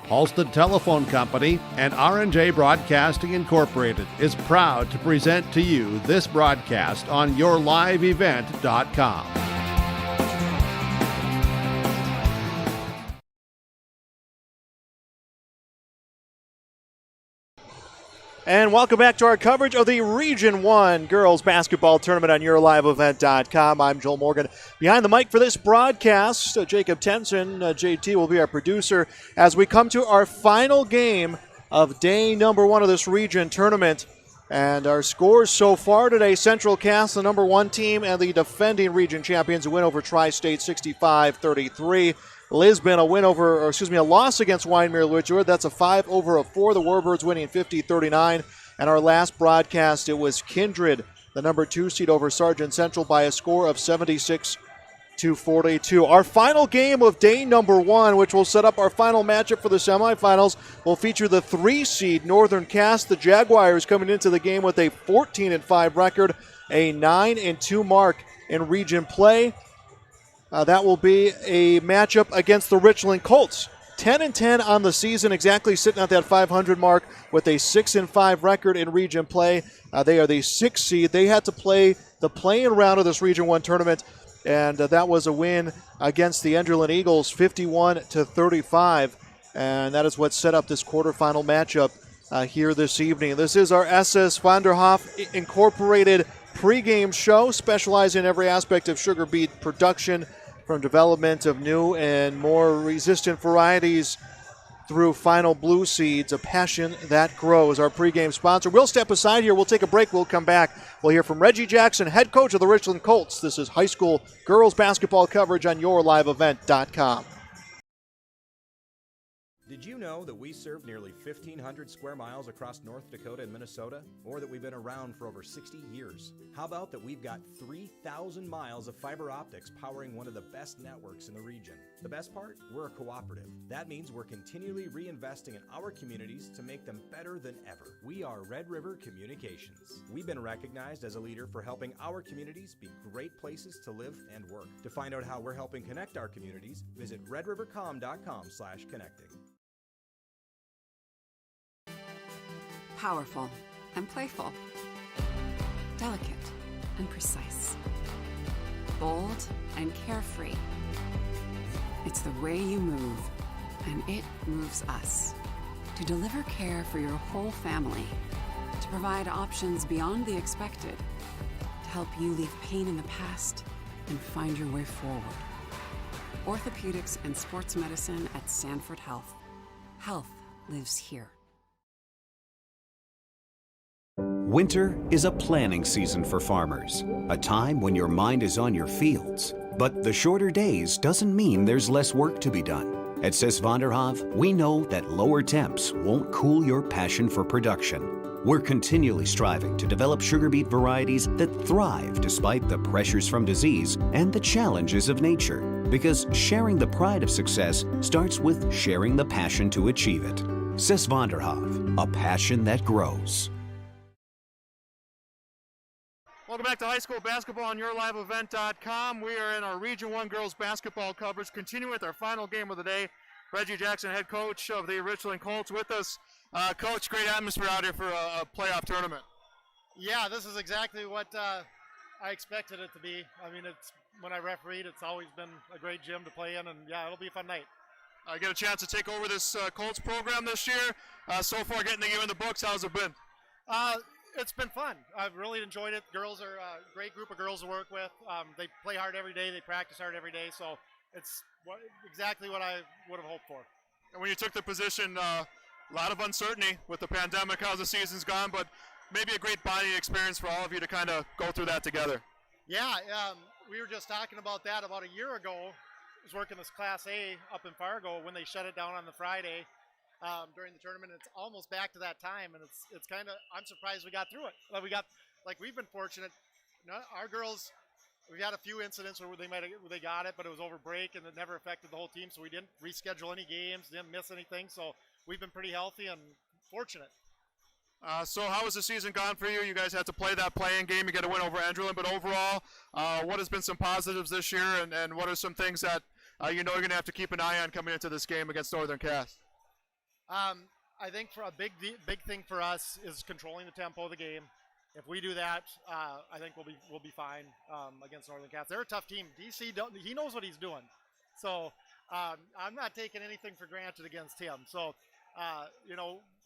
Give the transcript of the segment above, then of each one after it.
Halstead Telephone Company and R&J Broadcasting Incorporated is proud to present to you this broadcast on yourliveevent.com. And welcome back to our coverage of the Region 1 Girls Basketball Tournament on yourliveevent.com. I'm Joel Morgan. Behind the mic for this broadcast, Jacob Tenson, JT will be our producer as we come to our final game of day number 1 of this region tournament. And our scores so far today, Central Cass, the number 1 team, and the defending region champions, a win over Tri-State 65-33. Lisbon, a loss against Wyndmere Litchfield. That's a 5-4. The Warbirds winning 50-39. And our last broadcast, it was Kindred, the number 2 seed, over Sargent Central by a score of 76-42. Our final game of day number 1, which will set up our final matchup for the semifinals, will feature the 3 seed Northern Cass. The Jaguars coming into the game with a 14-5 record, a 9-2 mark in region play. That will be a matchup against the Richland Colts. 10-10 on the season, exactly sitting at that 500 mark with a 6-5 record in region play. They are the 6th seed. They had to play the play-in round of this Region 1 tournament, and that was a win against the Enderlin Eagles, 51-35. And that is what set up this quarterfinal matchup here this evening. This is our SS Vanderhoff Incorporated pregame show, specializing in every aspect of sugar beet production, from development of new and more resistant varieties through final blue seeds, a passion that grows. Our pregame sponsor. We'll step aside here. We'll take a break. We'll come back. We'll hear from Reggie Jackson, head coach of the Richland Colts. This is high school girls basketball coverage on yourliveevent.com. Did you know that we serve nearly 1,500 square miles across North Dakota and Minnesota? Or that we've been around for over 60 years? How about that we've got 3,000 miles of fiber optics powering one of the best networks in the region? The best part? We're a cooperative. That means we're continually reinvesting in our communities to make them better than ever. We are Red River Communications. We've been recognized as a leader for helping our communities be great places to live and work. To find out how we're helping connect our communities, visit redrivercom.com/connecting. Powerful and playful, delicate and precise, bold and carefree. It's the way you move, and it moves us. To deliver care for your whole family, to provide options beyond the expected, to help you leave pain in the past and find your way forward. Orthopedics and sports medicine at Sanford Health. Health lives here. Winter is a planning season for farmers, a time when your mind is on your fields. But the shorter days doesn't mean there's less work to be done. At Sis Vanderhoff, we know that lower temps won't cool your passion for production. We're continually striving to develop sugar beet varieties that thrive despite the pressures from disease and the challenges of nature. Because sharing the pride of success starts with sharing the passion to achieve it. Sis Vanderhoff, a passion that grows. Welcome back to high school basketball on yourliveevent.com. We are in our Region 1 girls basketball coverage, continuing with our final game of the day. Reggie Jackson, head coach of the Richland Colts, with us. Coach, great atmosphere out here for a playoff tournament. Yeah, this is exactly what I expected it to be. I mean, it's when I refereed, it's always been a great gym to play in, and yeah, it'll be a fun night. I get a chance to take over this Colts program this year. So far, getting the game in the books, how's it been? It's been fun. I've really enjoyed it. Girls are a great group of girls to work with. They play hard every day. They practice hard every day. So it's exactly what I would have hoped for. And when you took the position, a lot of uncertainty with the pandemic, how the season's gone, but maybe a great bonding experience for all of you to kind of go through that together. Yeah, we were just talking about that about a year ago. I was working this Class A up in Fargo when they shut it down on the Friday. During the tournament. It's almost back to that time, and it's kind of, I'm surprised we got through it. We've been fortunate. Our girls, we had a few incidents where they got it, but it was over break, and it never affected the whole team, so we didn't reschedule any games, didn't miss anything, so we've been pretty healthy and fortunate. So how has the season gone for you? You guys had to play that play-in game. You got to win over Enderlin, but overall, what has been some positives this year, and what are some things that you know you're going to have to keep an eye on coming into this game against Northern Cass? I think for a big thing for us is controlling the tempo of the game. If we do that, I think we'll be fine against Northern Cass. They're a tough team. DC, he knows what he's doing, so I'm not taking anything for granted against him. So.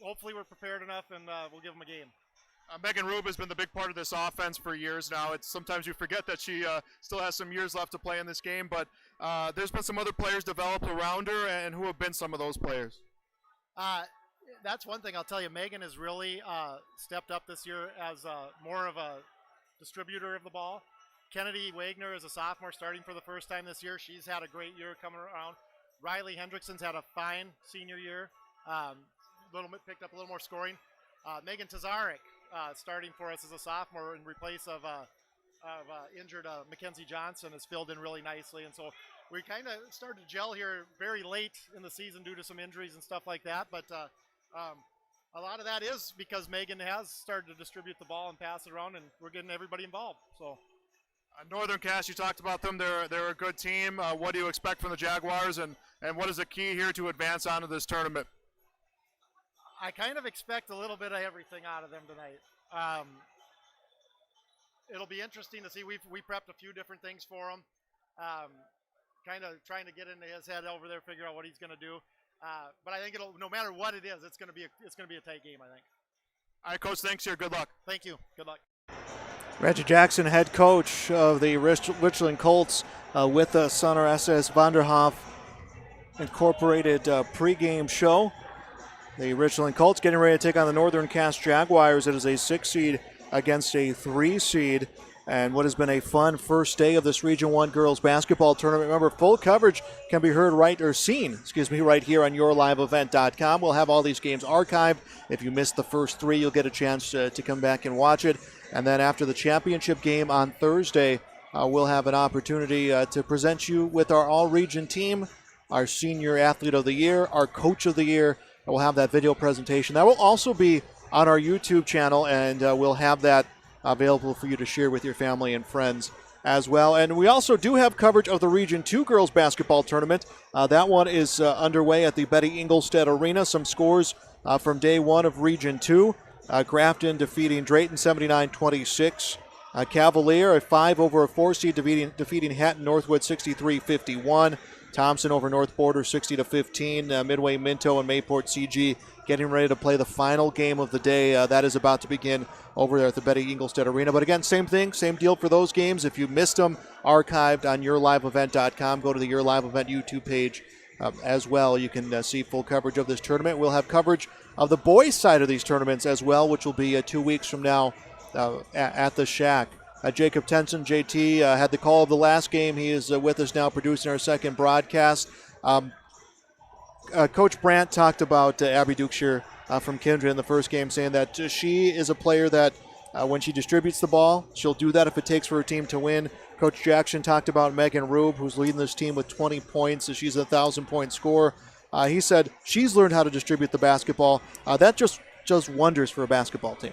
Hopefully we're prepared enough, and we'll give them a game. Megan Rube has been the big part of this offense for years now. Sometimes you forget that she still has some years left to play in this game, but there's been some other players developed around her, and who have been some of those players? That's one thing I'll tell you. Megan has really stepped up this year as more of a distributor of the ball. Kennedy Wagner is a sophomore starting for the first time this year. She's had a great year coming around. Riley Hendrickson's had a fine senior year. Picked up a little more scoring. Megan Tazarek starting for us as a sophomore in replace of injured Mackenzie Johnson has filled in really nicely, and so we kind of started to gel here very late in the season due to some injuries and stuff like that. But a lot of that is because Megan has started to distribute the ball and pass it around, and we're getting everybody involved. So. Northern Cass, you talked about them. They're a good team. What do you expect from the Jaguars, and what is the key here to advance onto this tournament? I kind of expect a little bit of everything out of them tonight. It'll be interesting to see. We prepped a few different things for him, kind of trying to get into his head over there, figure out what he's going to do. But I think no matter what it is, it's going to be a tight game, I think. All right, Coach. Thanks here. Good luck. Thank you. Good luck. Reggie Jackson, head coach of the Richland Colts, with us on our SS Vanderhoff Incorporated pregame show. The Richland Colts getting ready to take on the Northern Cass Jaguars. It is a 6 seed against a 3 seed. And what has been a fun first day of this Region 1 girls basketball tournament. Remember, full coverage can be seen right here on yourliveevent.com. We'll have all these games archived. If you missed the first 3, you'll get a chance to come back and watch it. And then after the championship game on Thursday, we'll have an opportunity to present you with our all-region team, our senior athlete of the year, our coach of the year. And we'll have that video presentation. That will also be on our YouTube channel, and we'll have that available for you to share with your family and friends as well. And we also do have coverage of the Region 2 girls basketball tournament. That one is underway at the Betty Ingolstadt Arena. Some scores from day 1 of Region 2. Grafton defeating Drayton 79-26. Cavalier, a 5 over a 4 seed, defeating Hatton Northwood 63-51. Thompson over North Border 60-15. Midway Minto and Mayport CG getting ready to play the final game of the day. That is about to begin over there at the Betty Ingolstadt Arena. But again, same thing, same deal for those games. If you missed them, archived on yourliveevent.com. Go to the Your Live Event YouTube page as well. You can see full coverage of this tournament. We'll have coverage of the boys' side of these tournaments as well, which will be 2 weeks from now at the Shack. Jacob Tenson, JT, had the call of the last game. He is with us now producing our second broadcast. Coach Brandt talked about Abby Dukeshire from Kindred in the first game, saying that she is a player that when she distributes the ball, she'll do that if it takes for her team to win. Coach Jackson talked about Megan Rube, who's leading this team with 20 points. She's a 1,000-point scorer. He said she's learned how to distribute the basketball. That just does wonders for a basketball team.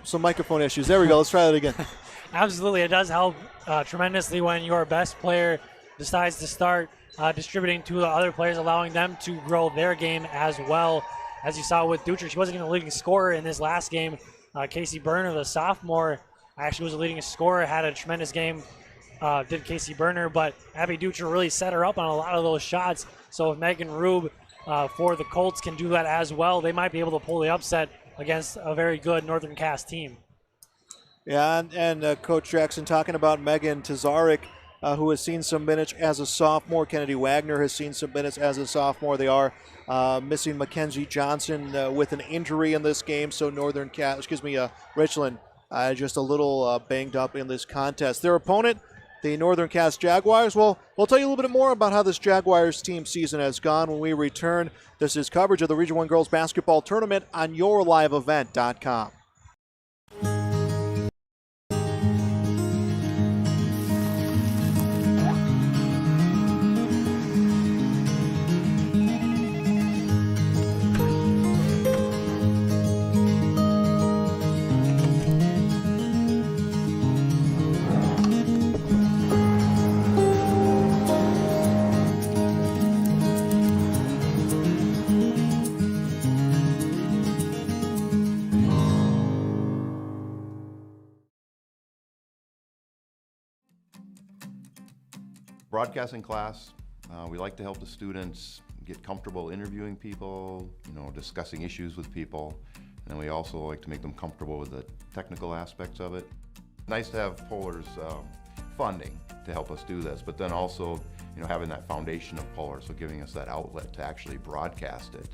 Some microphone issues. There we go. Let's try that again. Absolutely. It does help tremendously when your best player decides to start distributing to the other players, allowing them to grow their game as well. As you saw with Dutra, she wasn't even a leading scorer in this last game. Casey Berner, the sophomore, actually was a leading scorer, had a tremendous game, did Casey Berner, but Abby Dutra really set her up on a lot of those shots. So if Megan Rube for the Colts can do that as well, they might be able to pull the upset against a very good Northern Cass team. Yeah, and Coach Jackson talking about Megan Tazarek, who has seen some minutes as a sophomore. Kennedy Wagner has seen some minutes as a sophomore. They are missing Mackenzie Johnson with an injury in this game, so Richland just a little banged up in this contest. Their opponent, the Northern Cass Jaguars. Well, we'll tell you a little bit more about how this Jaguars team season has gone when we return. This is coverage of the Region 1 Girls Basketball Tournament on yourliveevent.com. Broadcasting class, we like to help the students get comfortable interviewing people, discussing issues with people, and we also like to make them comfortable with the technical aspects of it. Nice to have Polar's funding to help us do this, but then also, having that foundation of Polar, so giving us that outlet to actually broadcast it.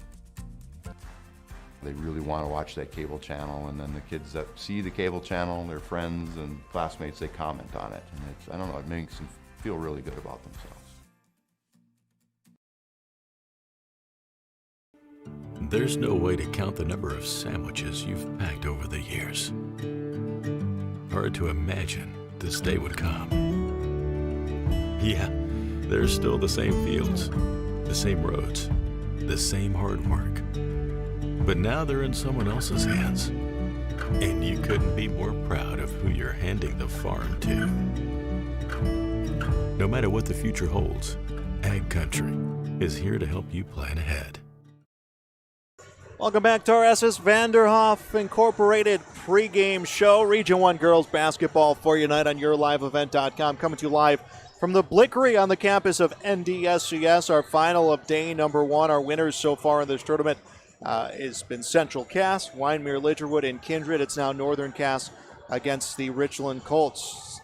They really want to watch that cable channel, and then the kids that see the cable channel, their friends and classmates, they comment on it, and I don't know, it makes them feel really good about themselves. There's no way to count the number of sandwiches you've packed over the years. Hard to imagine this day would come. Yeah, there's still the same fields, the same roads, the same hard work. But now they're in someone else's hands. And you couldn't be more proud of who you're handing the farm to. No matter what the future holds, Ag Country is here to help you plan ahead. Welcome back to our SS Vanderhoff Incorporated pregame show. Region 1 girls basketball for you tonight on YourLiveEvent.com. Coming to you live from the Blickery on the campus of NDSCS. Our final of day number 1. Our winners so far in this tournament has been Central Cass, Wyndmere, Lidgerwood, and Kindred. It's now Northern Cass against the Richland Colts.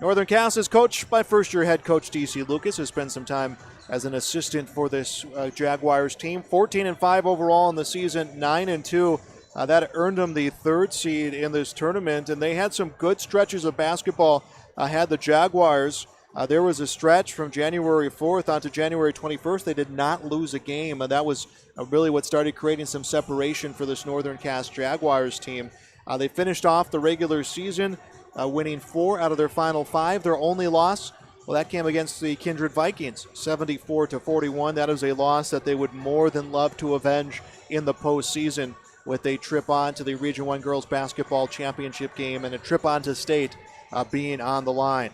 Northern Cass is coached by first-year head coach D.C. Lucas, who spent some time as an assistant for this Jaguars team. 14-5 overall in the season, 9-2. That earned them the 3rd seed in this tournament, and they had some good stretches of basketball. Had the Jaguars. There was a stretch from January 4th on to January 21st. They did not lose a game, and that was really what started creating some separation for this Northern Cass Jaguars team. They finished off the regular season winning 4 out of their final 5. Their only loss, well, that came against the Kindred Vikings, 74-41. That is a loss that they would more than love to avenge in the postseason with a trip on to the Region 1 Girls Basketball Championship game and a trip on to state being on the line.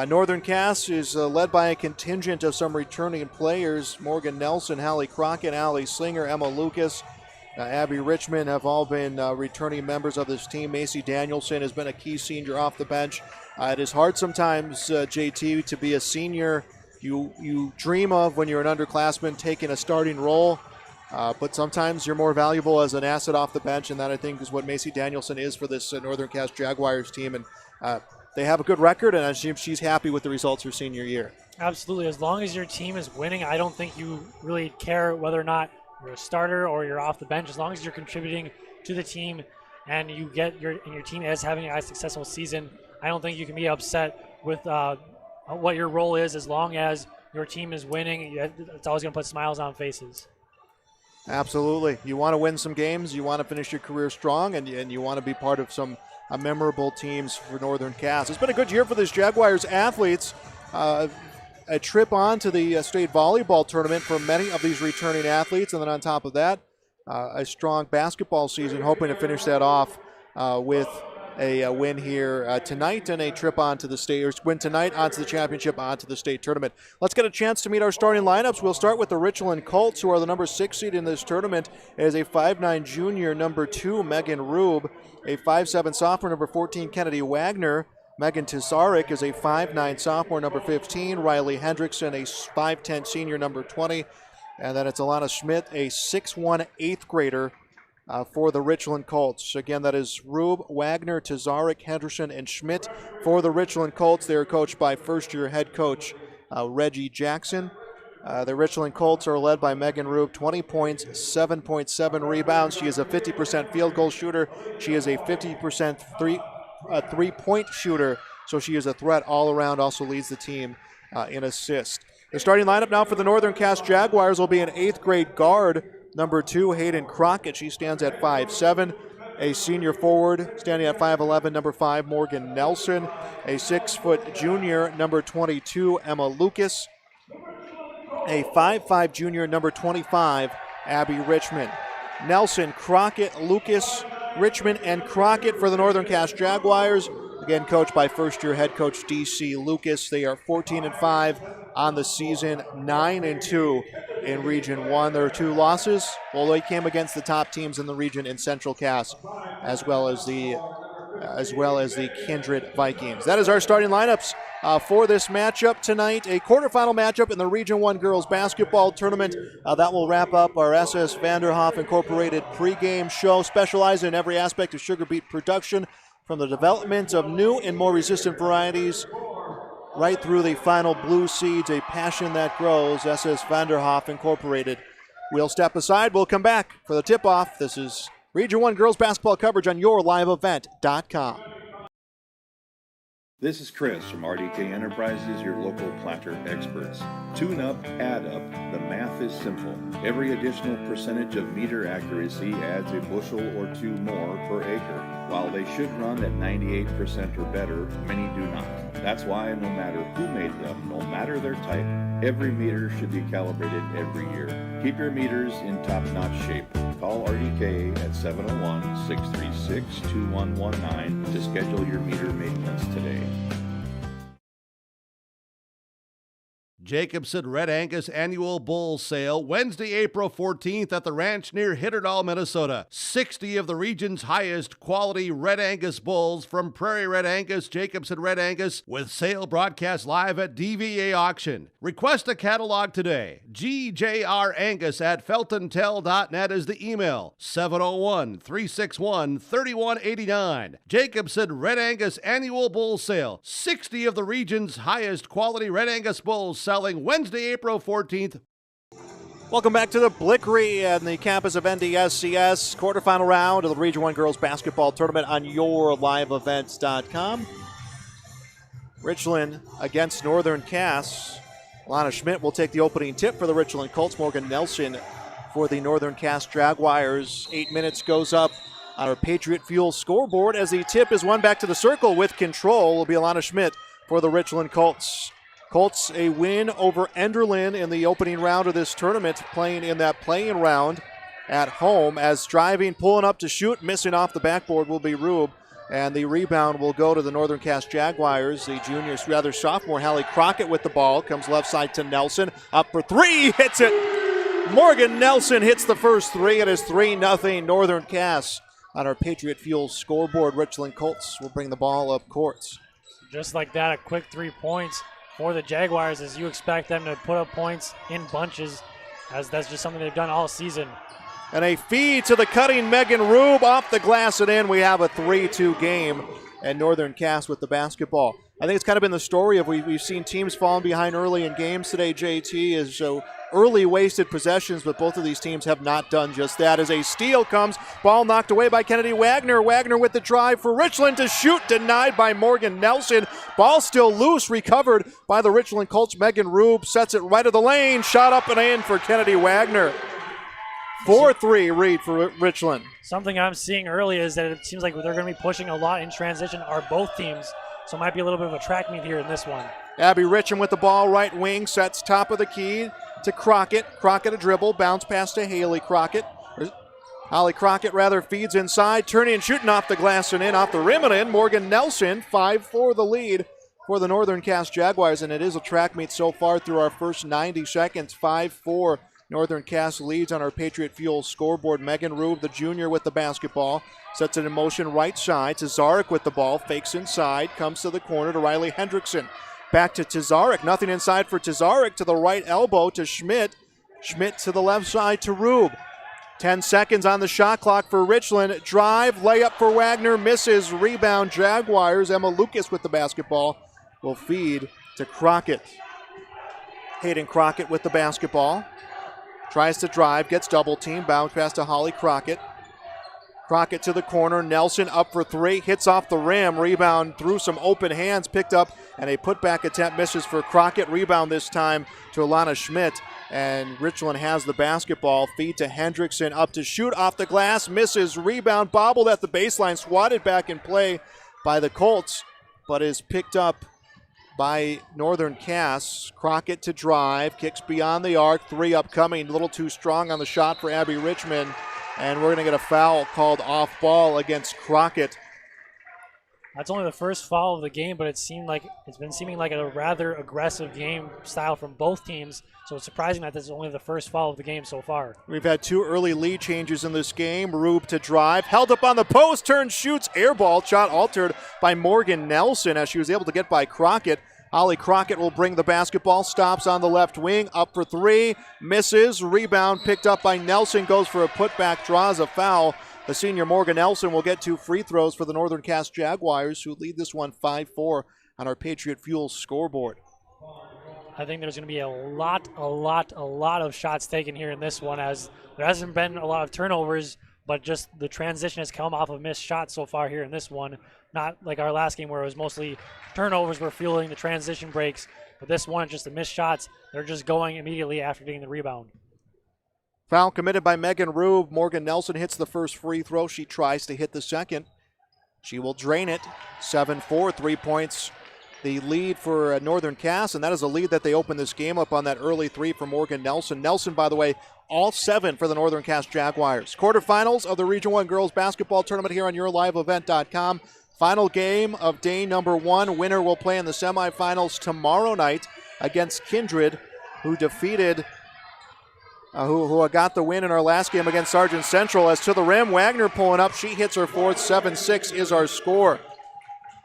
Northern Cass is led by a contingent of some returning players. Morgan Nelson, Hallie Crockett, Allie Slinger, Emma Lucas, Abby Richmond have all been returning members of this team. Macy Danielson has been a key senior off the bench. It is hard sometimes, JT, to be a senior. You dream of when you're an underclassman taking a starting role, but sometimes you're more valuable as an asset off the bench, and that I think is what Macy Danielson is for this Northern Cass Jaguars team. And they have a good record, and I assume she's happy with the results her senior year. Absolutely. As long as your team is winning, I don't think you really care whether or not you're a starter or you're off the bench. As long as you're contributing to the team and you get your team is having a successful season, I don't think you can be upset with what your role is. As long as your team is winning, it's always going to put smiles on faces. Absolutely. You want to win some games, you want to finish your career strong, and you want to be part of some memorable teams for Northern Cass. It's been a good year for this Jaguars athletes. A trip on to the state volleyball tournament for many of these returning athletes, and then on top of that, a strong basketball season, hoping to finish that off with a win here tonight and a trip onto the state, or win tonight onto the championship, onto the state tournament. Let's get a chance to meet our starting lineups. We'll start with the Richland Colts, who are the number 6 seed in this tournament. It is a 5'9 junior, number 2, Megan Rube, a 5'7 sophomore, number 14, Kennedy Wagner. Megan Tizarek is a 5'9 sophomore, number 15. Riley Hendrickson, a 5'10 senior, number 20. And then it's Alana Schmidt, a 6'1 8th grader for the Richland Colts. Again, that is Rube, Wagner, Tizarek, Hendrickson, and Schmidt for the Richland Colts. They are coached by first-year head coach Reggie Jackson. The Richland Colts are led by Megan Rube, 20 points, 7.7 rebounds. She is a 50% field goal shooter. She is a 50% three-point shooter, so she is a threat all around, also leads the team in assists. The starting lineup now for the Northern Cass Jaguars will be an 8th grade guard, number 2, Hayden Crockett. She stands at 5'7". A senior forward standing at 5'11", number 5, Morgan Nelson. A 6' junior, number 22, Emma Lucas. A 5'5 junior, number 25, Abby Richmond. Nelson, Crockett, Lucas, Richmond, and Crockett for the Northern Cass Jaguars. Again, coached by first-year head coach D.C. Lucas. They are 14-5 on the season, 9-2 in Region 1. There are 2 losses. Well, they came against the top teams in the region in Central Cass, as well as the as well as the Kindred Vikings. That is our starting lineups for this matchup tonight. A quarterfinal matchup in the Region 1 girls basketball tournament. That will wrap up our SS Vanderhoff Incorporated pregame show, specializing in every aspect of sugar beet production, from the development of new and more resistant varieties right through the final blue seeds, a passion that grows. SS Vanderhoff Incorporated. We'll step aside. We'll come back for the tip-off. This is Region 1 girls basketball coverage on yourliveevent.com. This is Chris from RDK Enterprises, your local planter experts. Tune up, add up. The math is simple. Every additional percentage of meter accuracy adds a bushel or two more per acre. While they should run at 98% or better, many do not. That's why no matter who made them, no matter their type, every meter should be calibrated every year. Keep your meters in top-notch shape. Call RDK at 701-636-2119 to schedule your meter maintenance today. Jacobson Red Angus Annual Bull Sale, Wednesday, April 14th at the ranch near Hitterdal, Minnesota. 60 of the region's highest quality Red Angus bulls from Prairie Red Angus, Jacobson Red Angus, with sale broadcast live at DVA Auction. Request a catalog today. GJRangus@feltontel.net is the email. 701-361-3189. Jacobson Red Angus Annual Bull Sale. 60 of the region's highest quality Red Angus bulls selling Wednesday, April 14th. Welcome back to the Blickery and the campus of NDSCS quarterfinal round of the Region 1 girls basketball tournament on yourliveevents.com. Richland against Northern Cass. Lana Schmidt will take the opening tip for the Richland Colts. Morgan Nelson for the Northern Cass Jaguars. 8 minutes goes up on our Patriot Fuel scoreboard as the tip is won back to the circle with control. Will be Alana Schmidt for the Richland Colts. Colts a win over Enderlin in the opening round of this tournament, playing in that playing round at home. As driving, pulling up to shoot, missing off the backboard will be Rube. And the rebound will go to the Northern Cass Jaguars. The sophomore Hallie Crockett with the ball. Comes left side to Nelson. Up for three, hits it. Morgan Nelson hits the first three. It is 3-0 Northern Cass on our Patriot Fuel scoreboard. Richland Colts will bring the ball up courts. Just like that, a quick 3 points for the Jaguars, as you expect them to put up points in bunches, as that's just something they've done all season. And a feed to the cutting Megan Rube off the glass and in. We have a 3-2 game, and Northern Cass with the basketball. I think it's kind of been the story of we've seen teams falling behind early in games today, JT, is so early wasted possessions, but both of these teams have not done just that. As a steal comes, ball knocked away by Kennedy Wagner. Wagner with the drive for Richland to shoot, denied by Morgan Nelson. Ball still loose, recovered by the Richland Colts. Megan Rube sets it right of the lane, shot up and in for Kennedy Wagner. 4-3 lead for Richland. Something I'm seeing early is that it seems like they're going to be pushing a lot in transition, are both teams, so it might be a little bit of a track meet here in this one. Abby Richam with the ball, right wing, sets top of the key to Crockett. Crockett a dribble, bounce pass to Haley Crockett. Holly Crockett feeds inside, turning and shooting off the glass and in, off the rim and in. Morgan Nelson, 5-4 the lead for the Northern Cass Jaguars, and it is a track meet so far through our first 90 seconds. 5-4 Northern Cass leads on our Patriot Fuel scoreboard. Megan Rube, the junior, with the basketball. Sets it in motion right side. Tazarek with the ball, fakes inside, comes to the corner to Riley Hendrickson. Back to Tazarek, nothing inside for Tazarek, to the right elbow to Schmidt. Schmidt to the left side to Rube. 10 seconds on the shot clock for Richland. Drive, layup for Wagner, misses, rebound Jaguars. Emma Lucas with the basketball will feed to Crockett. Hayden Crockett with the basketball. Tries to drive, gets double teamed, bounce pass to Holly Crockett. Crockett to the corner, Nelson up for three, hits off the rim, rebound through some open hands, picked up, and a putback attempt misses for Crockett. Rebound this time to Alana Schmidt, and Richland has the basketball. Feed to Hendrickson, up to shoot, off the glass, misses, rebound, bobbled at the baseline, swatted back in play by the Colts, but is picked up by Northern Cass. Crockett to drive, kicks beyond the arc, three upcoming, a little too strong on the shot for Abby Richmond, and we're going to get a foul called off ball against Crockett. That's only the first foul of the game, but it's been seeming like a rather aggressive game style from both teams. So it's surprising that this is only the first foul of the game so far. We've had 2 early lead changes in this game. Rube to drive, held up on the post, turns, shoots, air ball, shot altered by Morgan Nelson as she was able to get by Crockett. Holly Crockett will bring the basketball, stops on the left wing, up for 3, misses, rebound picked up by Nelson, goes for a putback, draws a foul. The senior Morgan Nelson will get 2 free throws for the Northern Cass Jaguars, who lead this one 5-4 on our Patriot Fuel scoreboard. I think there's going to be a lot of shots taken here in this one, as there hasn't been a lot of turnovers, but just the transition has come off of missed shots so far here in this one. Not like our last game where it was mostly turnovers were fueling the transition breaks, but this one, just the missed shots, they're just going immediately after getting the rebound. Foul committed by Megan Rube. Morgan Nelson hits the first free throw. She tries to hit the second. She will drain it. 7-4, 3 points. The lead for Northern Cass, and that is a lead that they opened this game up on that early 3 for Morgan Nelson. Nelson, by the way, all 7 for the Northern Cass Jaguars. Quarterfinals of the Region 1 Girls Basketball Tournament here on YourLiveEvent.com. Final game of day number 1. Winner will play in the semifinals tomorrow night against Kindred, who defeated who got the win in our last game against Sargent Central. As to the rim, Wagner pulling up. She hits her fourth. 7-6 is our score.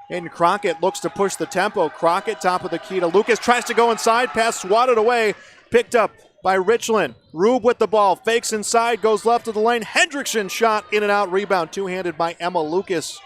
Hayden Crockett looks to push the tempo. Crockett, top of the key to Lucas, tries to go inside. Pass swatted away. Picked up by Richland. Rube with the ball. Fakes inside, goes left of the lane. Hendrickson shot in and out. Rebound two-handed by Emma Lucas.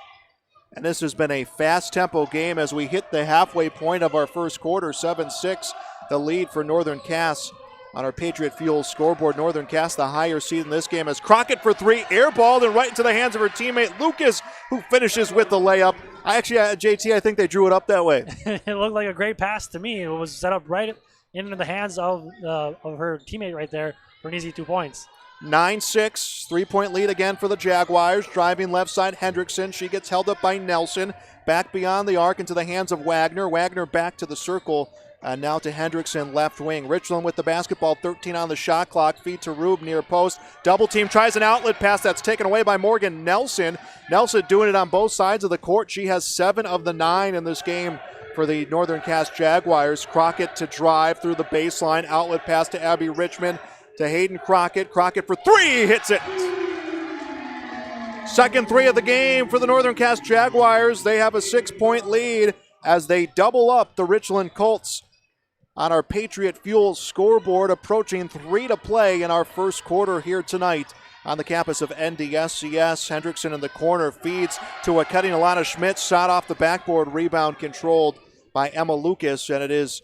And this has been a fast tempo game as we hit the halfway point of our first quarter. 7-6, the lead for Northern Cass. On our Patriot Fuel scoreboard, Northern Cass the higher seed in this game as Crockett for 3, airballed and right into the hands of her teammate Lucas, who finishes with the layup. JT, I think they drew it up that way. It looked like a great pass to me. It was set up right into the hands of her teammate right there for an easy 2 points. 9-6, 3-point lead again for the Jaguars. Driving left side, Hendrickson. She gets held up by Nelson. Back beyond the arc into the hands of Wagner. Wagner back to the circle. Now to Hendrickson, left wing. Richland with the basketball, 13 on the shot clock. Feed to Rube near post. Double team, tries an outlet pass that's taken away by Morgan Nelson. Nelson doing it on both sides of the court. She has 7 of the 9 in this game for the Northern Cass Jaguars. Crockett to drive through the baseline. Outlet pass to Abby Richmond. To Hayden Crockett. Crockett for 3, hits it. Second 3 of the game for the Northern Cass Jaguars. They have a 6-point lead as they double up the Richland Colts. On our Patriot Fuel scoreboard, approaching 3 to play in our first quarter here tonight on the campus of NDSCS. Hendrickson in the corner feeds to a cutting Alana Schmidt. Shot off the backboard, rebound controlled by Emma Lucas, and it is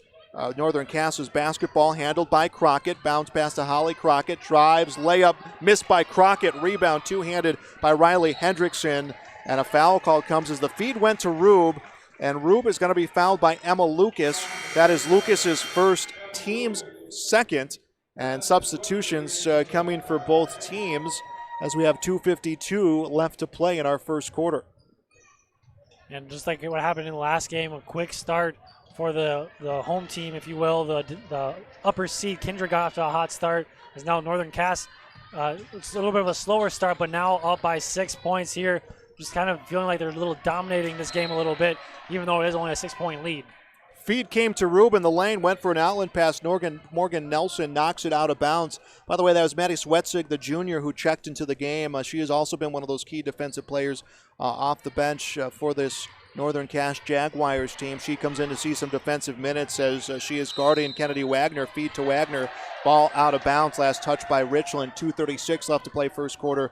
Northern Cass's basketball, handled by Crockett. Bounce pass to Holly Crockett. Drives, layup, missed by Crockett. Rebound two-handed by Riley Hendrickson. And a foul call comes as the feed went to Rube. And Rube is going to be fouled by Emma Lucas. That is Lucas's first, team's second. And substitutions coming for both teams as we have 2:52 left to play in our first quarter. And just like what happened in the last game, a quick start for the home team, if you will. The upper seed, Kindred, got off to a hot start. As now Northern Cass, it's a little bit of a slower start, but now up by 6 points here. Just kind of feeling like they're a little dominating this game a little bit, even though it is only a 6-point lead. Feed came to Rube in the lane, went for an outlet pass. Morgan Nelson knocks it out of bounds. By the way, that was Maddie Swetzig, the junior, who checked into the game. She has also been one of those key defensive players off the bench for this Northern Cass Jaguars team. She comes in to see some defensive minutes as she is guarding Kennedy Wagner. Feed to Wagner. Ball out of bounds. Last touch by Richland. 2:36 left to play first quarter.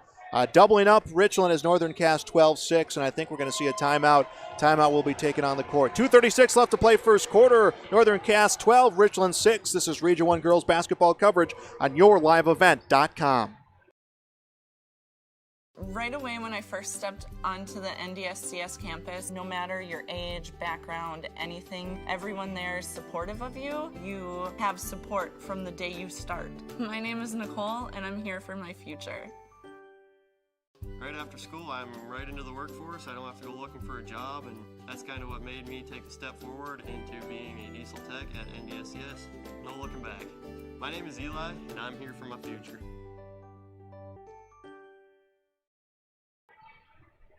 Doubling up, Richland is Northern Cass 12-6, and I think we're going to see a timeout. Timeout will be taken on the court. 2:36 left to play first quarter. Northern Cass 12, Richland 6. This is Region 1 girls basketball coverage on YourLiveEvent.com. Right away when I first stepped onto the NDSCS campus, no matter your age, background, anything, everyone there is supportive of you. You have support from the day you start. My name is Nicole, and I'm here for my future. Right after school, I'm right into the workforce. I don't have to go looking for a job, and that's kind of what made me take a step forward into being a diesel tech at NDSCS. No looking back. My name is Eli, and I'm here for my future.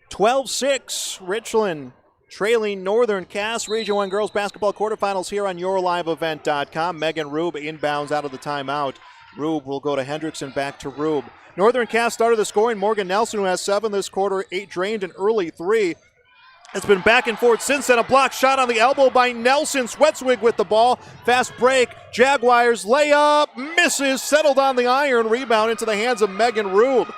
12-6, Richland trailing Northern Cass. Region 1 girls basketball quarterfinals here on yourliveevent.com. Megan Rube inbounds out of the timeout. Rube will go to Hendrickson, back to Rube. Northern Cass started the scoring. Morgan Nelson, who has 7 this quarter, 8 drained, an early 3. It's been back and forth since then. A block shot on the elbow by Nelson. Swetzwig with the ball. Fast break. Jaguars layup. Misses. Settled on the iron. Rebound into the hands of Megan Rube.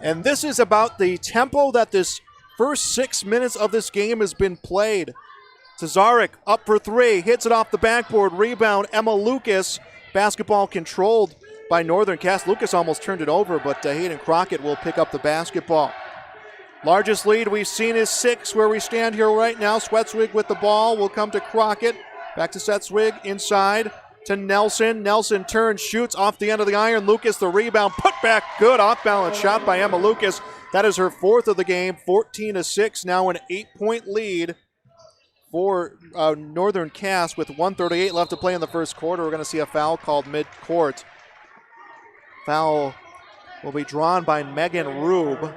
And this is about the tempo that this first 6 minutes of this game has been played. Tazarek up for 3. Hits it off the backboard. Rebound. Emma Lucas. Basketball controlled by Northern Cass. Lucas almost turned it over, but Hayden Crockett will pick up the basketball. Largest lead we've seen is 6 where we stand here right now. Swetzwig with the ball will come to Crockett. Back to Swetzwig, inside to Nelson. Nelson turns, shoots off the end of the iron. Lucas the rebound, put back good. Off-balance shot by Emma Lucas. That is her 4th of the game, 14-6. Now an 8-point lead for Northern Cass with 1:38 left to play in the first quarter. We're going to see a foul called mid-court. Foul will be drawn by Megan Rube.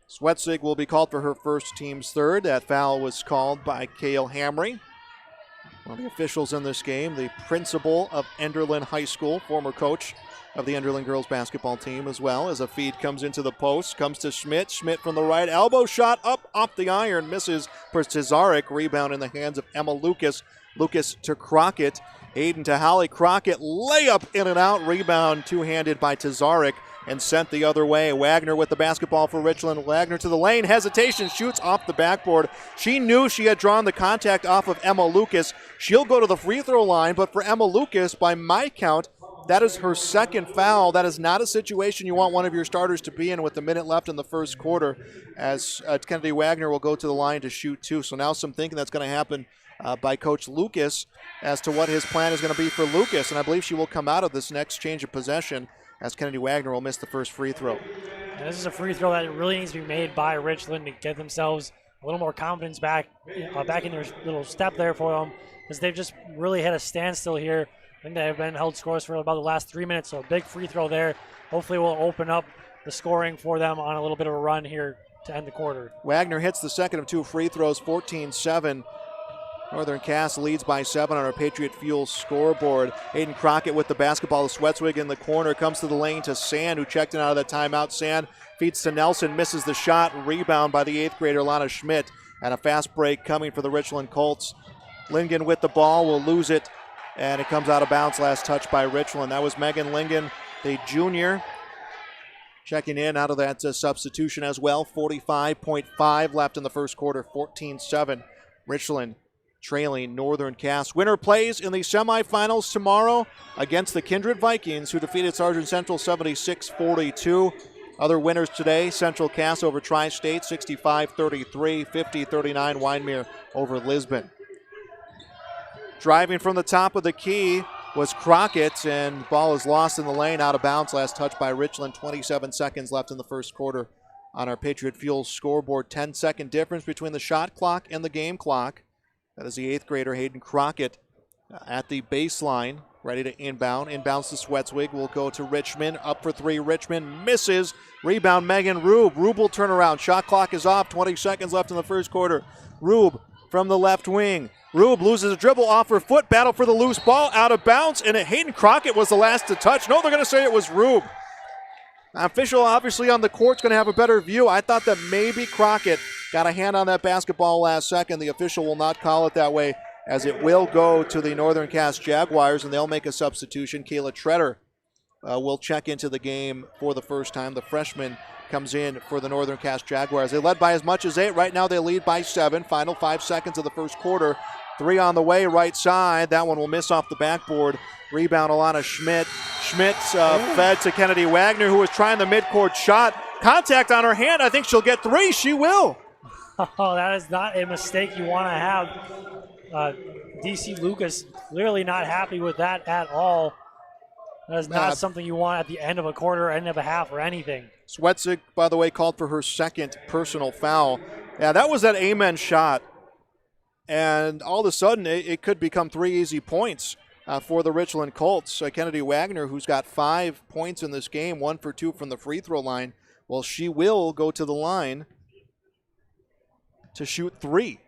Swetzig will be called for her first, team's 3rd. That foul was called by Cale Hamry. One of the officials in this game, the principal of Enderlin High School, former coach of the Enderlin girls basketball team as well. As a feed comes into the post, comes to Schmidt. Schmidt from the right, elbow shot up off the iron, misses for Tazarek. Rebound in the hands of Emma Lucas. Lucas to Crockett. Hayden to Holly Crockett. Layup in and out. Rebound two-handed by Tazarek and sent the other way. Wagner with the basketball for Richland. Wagner to the lane. Hesitation. Shoots off the backboard. She knew she had drawn the contact off of Emma Lucas. She'll go to the free throw line, but for Emma Lucas, by my count, that is her 2nd foul. That is not a situation you want one of your starters to be in with a minute left in the first quarter, as Kennedy Wagner will go to the line to shoot 2. So now some thinking that's going to happen by Coach Lucas as to what his plan is going to be for Lucas, and I believe she will come out of this next change of possession as Kennedy Wagner will miss the first free throw. And this is a free throw that really needs to be made by Richland to get themselves a little more confidence back in their little step there for them, because they've just really hit a standstill here. I think they have been held scoreless for about the last 3 minutes, so a big free throw there. Hopefully will open up the scoring for them on a little bit of a run here to end the quarter. Wagner hits the second of 2 free throws, 14-7. Northern Cass leads by 7 on our Patriot Fuel scoreboard. Hayden Crockett with the basketball. Swetzwig in the corner, comes to the lane to Sand, who checked in out of that timeout. Sand feeds to Nelson, misses the shot. Rebound by the 8th grader, Lana Schmidt. And a fast break coming for the Richland Colts. Lingen with the ball will lose it, and it comes out of bounds. Last touch by Richland. That was Megan Lingen, the junior, checking in out of that substitution as well. 45.5 left in the first quarter, 14-7. Richland trailing Northern Cass. Winner plays in the semifinals tomorrow against the Kindred Vikings, who defeated Sargent Central 76-42. Other winners today, Central Cass over Tri-State 65-33, 50-39 Wyndmere over Lisbon. Driving from the top of the key was Crockett, and the ball is lost in the lane, out of bounds. Last touch by Richland. 27 seconds left in the first quarter on our Patriot Fuel scoreboard. 10-second difference between the shot clock and the game clock. That is the 8th grader, Hayden Crockett, at the baseline, ready to inbound. Inbounds to Swetzwig. Will go to Richmond. Up for 3. Richmond misses. Rebound, Megan Rube. Rube will turn around. Shot clock is off. 20 seconds left in the first quarter. Rube from the left wing. Rube loses a dribble off her foot. Battle for the loose ball. Out of bounds. And Hayden Crockett was the last to touch. No, they're going to say it was Rube. Official obviously on the court's going to have a better view. I thought that maybe Crockett got a hand on that basketball last second. The official will not call it that way, as it will go to the Northern Cass Jaguars, and they'll make a substitution. Kayla Treader will check into the game for the first time. The freshman comes in for the Northern Cass Jaguars. They led by as much as 8. Right now they lead by 7. Final 5 seconds of the first quarter. 3 on the way, right side. That one will miss off the backboard. Rebound, Alana Schmidt. Schmidt's fed to Kennedy Wagner, who was trying the midcourt shot. Contact on her hand. I think she'll get 3. She will. Oh, that is not a mistake you want to have. DC Lucas clearly not happy with that at all. That is not something you want at the end of a quarter, end of a half, or anything. Swetzig, by the way, called for her 2nd personal foul. Yeah, that was that amen shot. And all of a sudden, it could become 3 easy points for the Richland Colts. Kennedy Wagner, who's got 5 points in this game, 1 for 2 from the free throw line. Well, she will go to the line to shoot 3.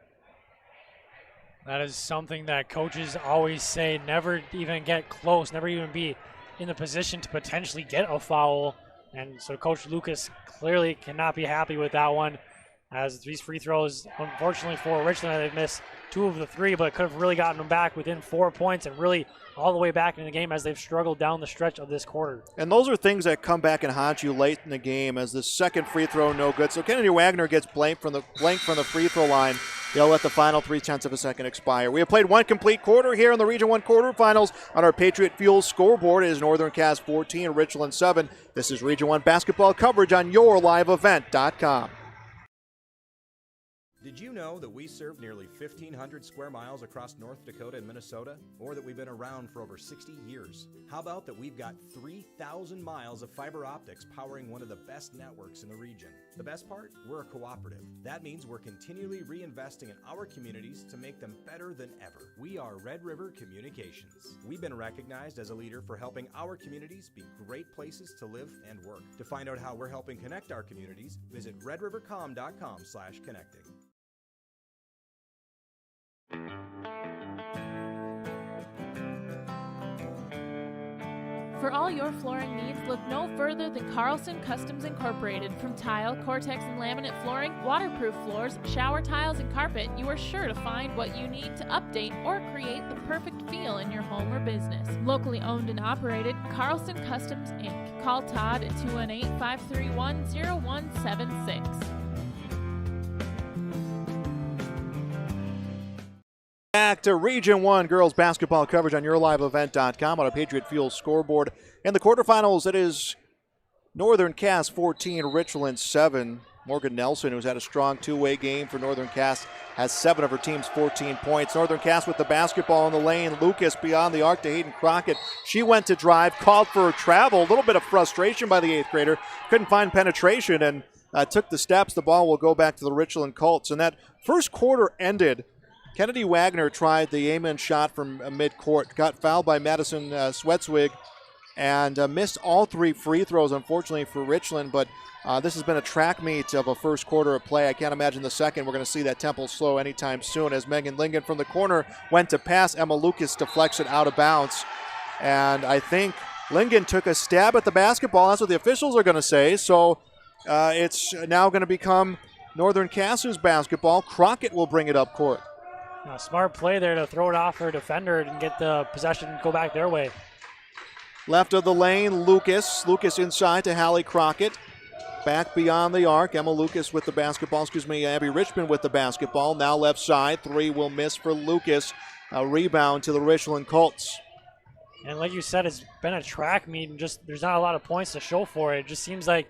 That is something that coaches always say, never even get close, never even be in the position to potentially get a foul. And so Coach Lucas clearly cannot be happy with that one, as these free throws, unfortunately for Richland, they've missed 2 of the 3, but could have really gotten them back within 4 points and really all the way back in the game as they've struggled down the stretch of this quarter. And those are things that come back and haunt you late in the game, as the second free throw no good. So Kennedy Wagner gets blanked from the free throw line. They'll let the final 0.3 of a second expire. We have played 1 complete quarter here in the Region 1 quarterfinals. On our Patriot Fuel scoreboard is Northern Cass 14, Richland 7. This is Region 1 basketball coverage on YourLiveEvent.com. Did you know that we serve nearly 1,500 square miles across North Dakota and Minnesota? Or that we've been around for over 60 years? How about that we've got 3,000 miles of fiber optics powering one of the best networks in the region? The best part? We're a cooperative. That means we're continually reinvesting in our communities to make them better than ever. We are Red River Communications. We've been recognized as a leader for helping our communities be great places to live and work. To find out how we're helping connect our communities, visit redrivercom.com/connecting. For all your flooring needs, look no further than Carlson Customs Incorporated. From tile, Cortex and laminate flooring, waterproof floors, shower tiles, and carpet, you are sure to find what you need to update or create the perfect feel in your home or business. Locally owned and operated, Carlson Customs, Inc. Call Todd at 218-531-0176. Back to Region 1 girls basketball coverage on YourLiveEvent.com on a Patriot Fuel scoreboard. In the quarterfinals, it is Northern Cass 14, Richland 7. Morgan Nelson, who's had a strong two-way game for Northern Cass, has 7 of her team's 14 points. Northern Cass with the basketball in the lane. Lucas beyond the arc to Hayden Crockett. She went to drive, called for a travel. A little bit of frustration by the 8th grader. Couldn't find penetration and took the steps. The ball will go back to the Richland Colts. And that first quarter ended. Kennedy Wagner tried the amen shot from mid-court, got fouled by Madison Swetswig, and missed all 3 free throws, unfortunately, for Richland. But this has been a track meet of a first quarter of play. I can't imagine the second. We're going to see that tempo slow anytime soon, as Megan Lingen from the corner went to pass. Emma Lucas deflects it out of bounds. And I think Lingen took a stab at the basketball. That's what the officials are going to say. So it's now going to become Northern Cass's basketball. Crockett will bring it up court. Smart play there to throw it off her defender and get the possession go back their way. Left of the lane, Lucas. Lucas inside to Hallie Crockett. Back beyond the arc. Emma Lucas with the basketball. Abby Richmond with the basketball. Now left side. 3 will miss for Lucas. A rebound to the Richland Colts. And like you said, it's been a track meet and just there's not a lot of points to show for it. It just seems like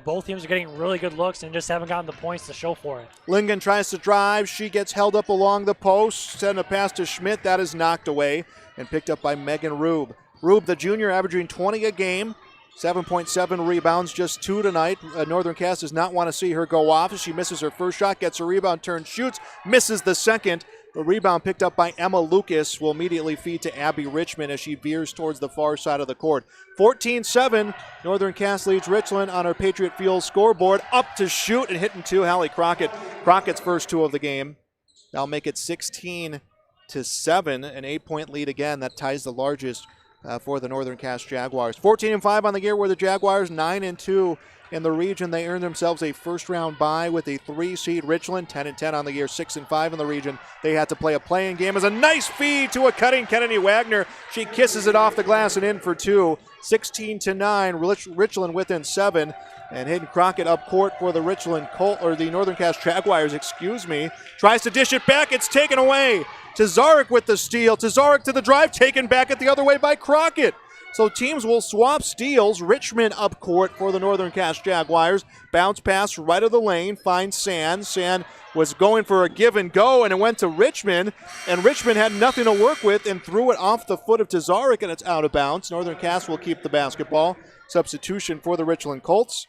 both teams are getting really good looks and just haven't gotten the points to show for it. Lingen tries to drive. She gets held up along the post. Send a pass to Schmidt. That is knocked away and picked up by Megan Rube. Rube, the junior, averaging 20 a game. 7.7 rebounds, just 2 tonight. Northern Cass does not want to see her go off. She misses her first shot, gets a rebound, turns, shoots, misses the second. The rebound picked up by Emma Lucas will immediately feed to Abby Richmond as she veers towards the far side of the court. 14-7, Northern Cass leads Richland on our Patriot Fuel scoreboard. Up to shoot and hitting 2, Hallie Crockett. Crockett's first 2 of the game. That'll make it 16-7, an 8-point lead again. That ties the largest for the Northern Cass Jaguars. 14-5 on the year were the Jaguars, 9-2 in the region. They earned themselves a first-round bye with a 3-seed Richland, 10-10 on the year, 6-5 in the region. They had to play a play-in game as a nice feed to a cutting Kennedy Wagner. She kisses it off the glass and in for 2. 16-9, Richland within 7. And Hayden Crockett up court for the the Northern Cass Jaguars, tries to dish it back. It's taken away. Tazarek with the steal. Tazarek to the drive, taken back it the other way by Crockett. So teams will swap steals. Richmond up court for the Northern Cass Jaguars. Bounce pass right of the lane, finds Sand. Sand was going for a give and go, and it went to Richmond. And Richmond had nothing to work with and threw it off the foot of Tazarek, and it's out of bounds. Northern Cass will keep the basketball. Substitution for the Richland Colts.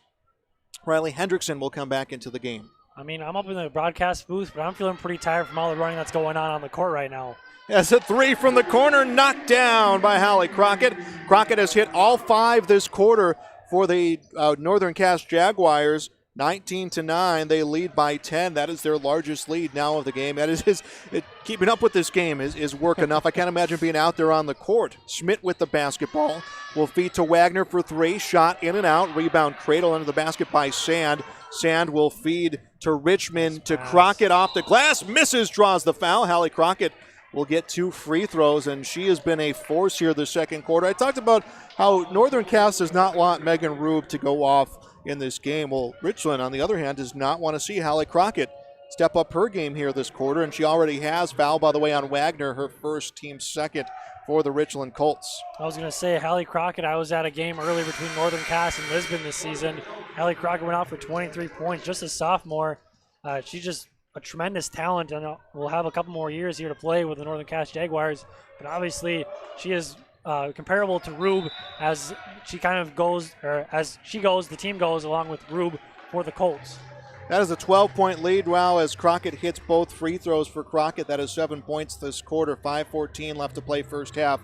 Riley Hendrickson will come back into the game. I mean, I'm up in the broadcast booth, but I'm feeling pretty tired from all the running that's going on the court right now. As a 3 from the corner, knocked down by Hallie Crockett. Crockett has hit all 5 this quarter for the Northern Cass Jaguars. 19-9, they lead by 10. That is their largest lead now of the game. That is keeping up with this game is work enough. I can't imagine being out there on the court. Schmidt with the basketball will feed to Wagner for three. Shot in and out. Rebound cradle under the basket by Sand. Sand will feed to Richmond to Crockett off the glass. Misses, draws the foul. Hallie Crockett will get 2 free throws, and she has been a force here the second quarter. I talked about how Northern Cass does not want Megan Rube to go off in this game. Well, Richland, on the other hand, does not want to see Hallie Crockett step up her game here this quarter, and she already has. Foul, by the way, on Wagner, her first, team second for the Richland Colts. I was going to say, Hallie Crockett, I was at a game early between Northern Cass and Lisbon this season. Hallie Crockett went out for 23 points, just a sophomore. She's just a tremendous talent, and will have a couple more years here to play with the Northern Cass Jaguars. But obviously, she is comparable to Rube as she kind of goes, or as she goes, the team goes along with Rube for the Colts. That is a 12-point lead. Wow, as Crockett hits both free throws for Crockett. That is 7 points this quarter. 5:14 left to play first half.